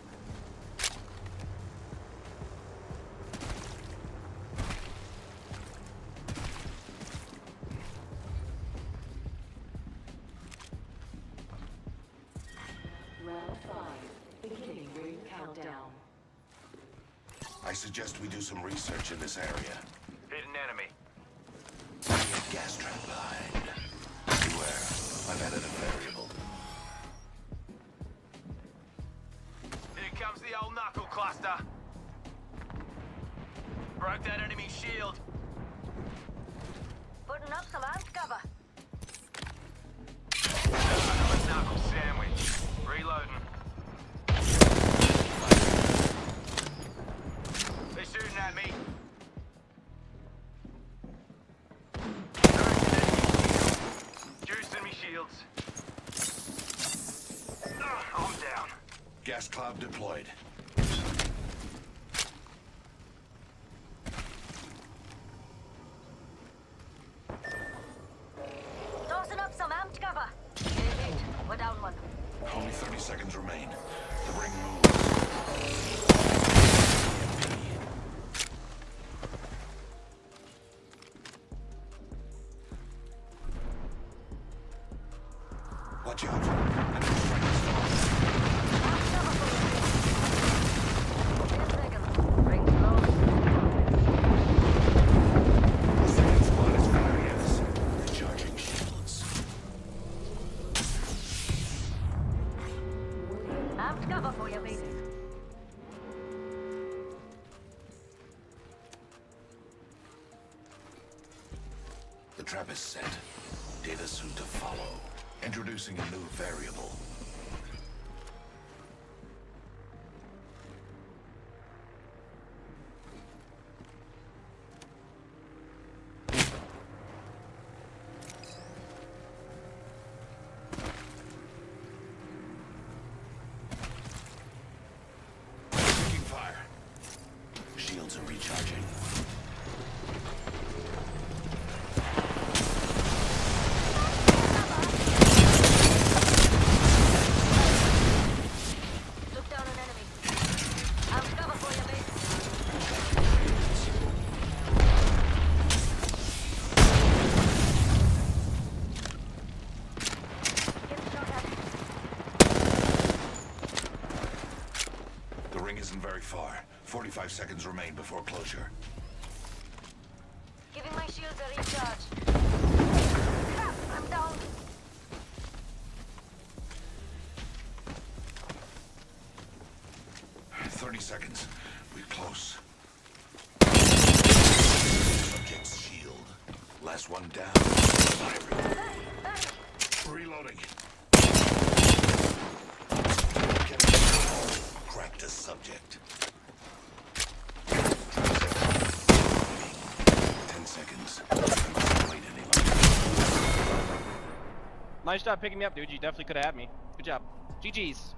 Round 5. Beginning ring countdown. I suggest we do some research in this area. Hit an enemy. Gas trap behind. Beware. I've added a variable. Here comes the old knuckle cluster. Broke that enemy shield. Putting up some amp cover. Another knuckle sandwich. Reloading. They're shooting at me. Juicing me shields. I'm down. Gas cloud deployed. Tossing up some amp cover. Hit. We're down one. Only 30 seconds remain. The ring moves. Watch out. Enemy strike is Amp cover for you. 10 seconds. Ring's low. The second spot is furious. Recharging shields. Amp cover for you, baby. The trap is set. Data soon to follow. Introducing a new variable. Taking fire. Shields are recharging. Look down an enemy. Amp cover for you, baby. Getting shot at. The ring isn't very far. 45 seconds remain before closure. Giving my shields a recharge. Crap, I'm down. Seconds. We're close. Last one down. Reloading. Cracked a subject. 10 seconds. Wait any longer. Nice job picking me up, dude. You definitely could have had me. Good job. GG's.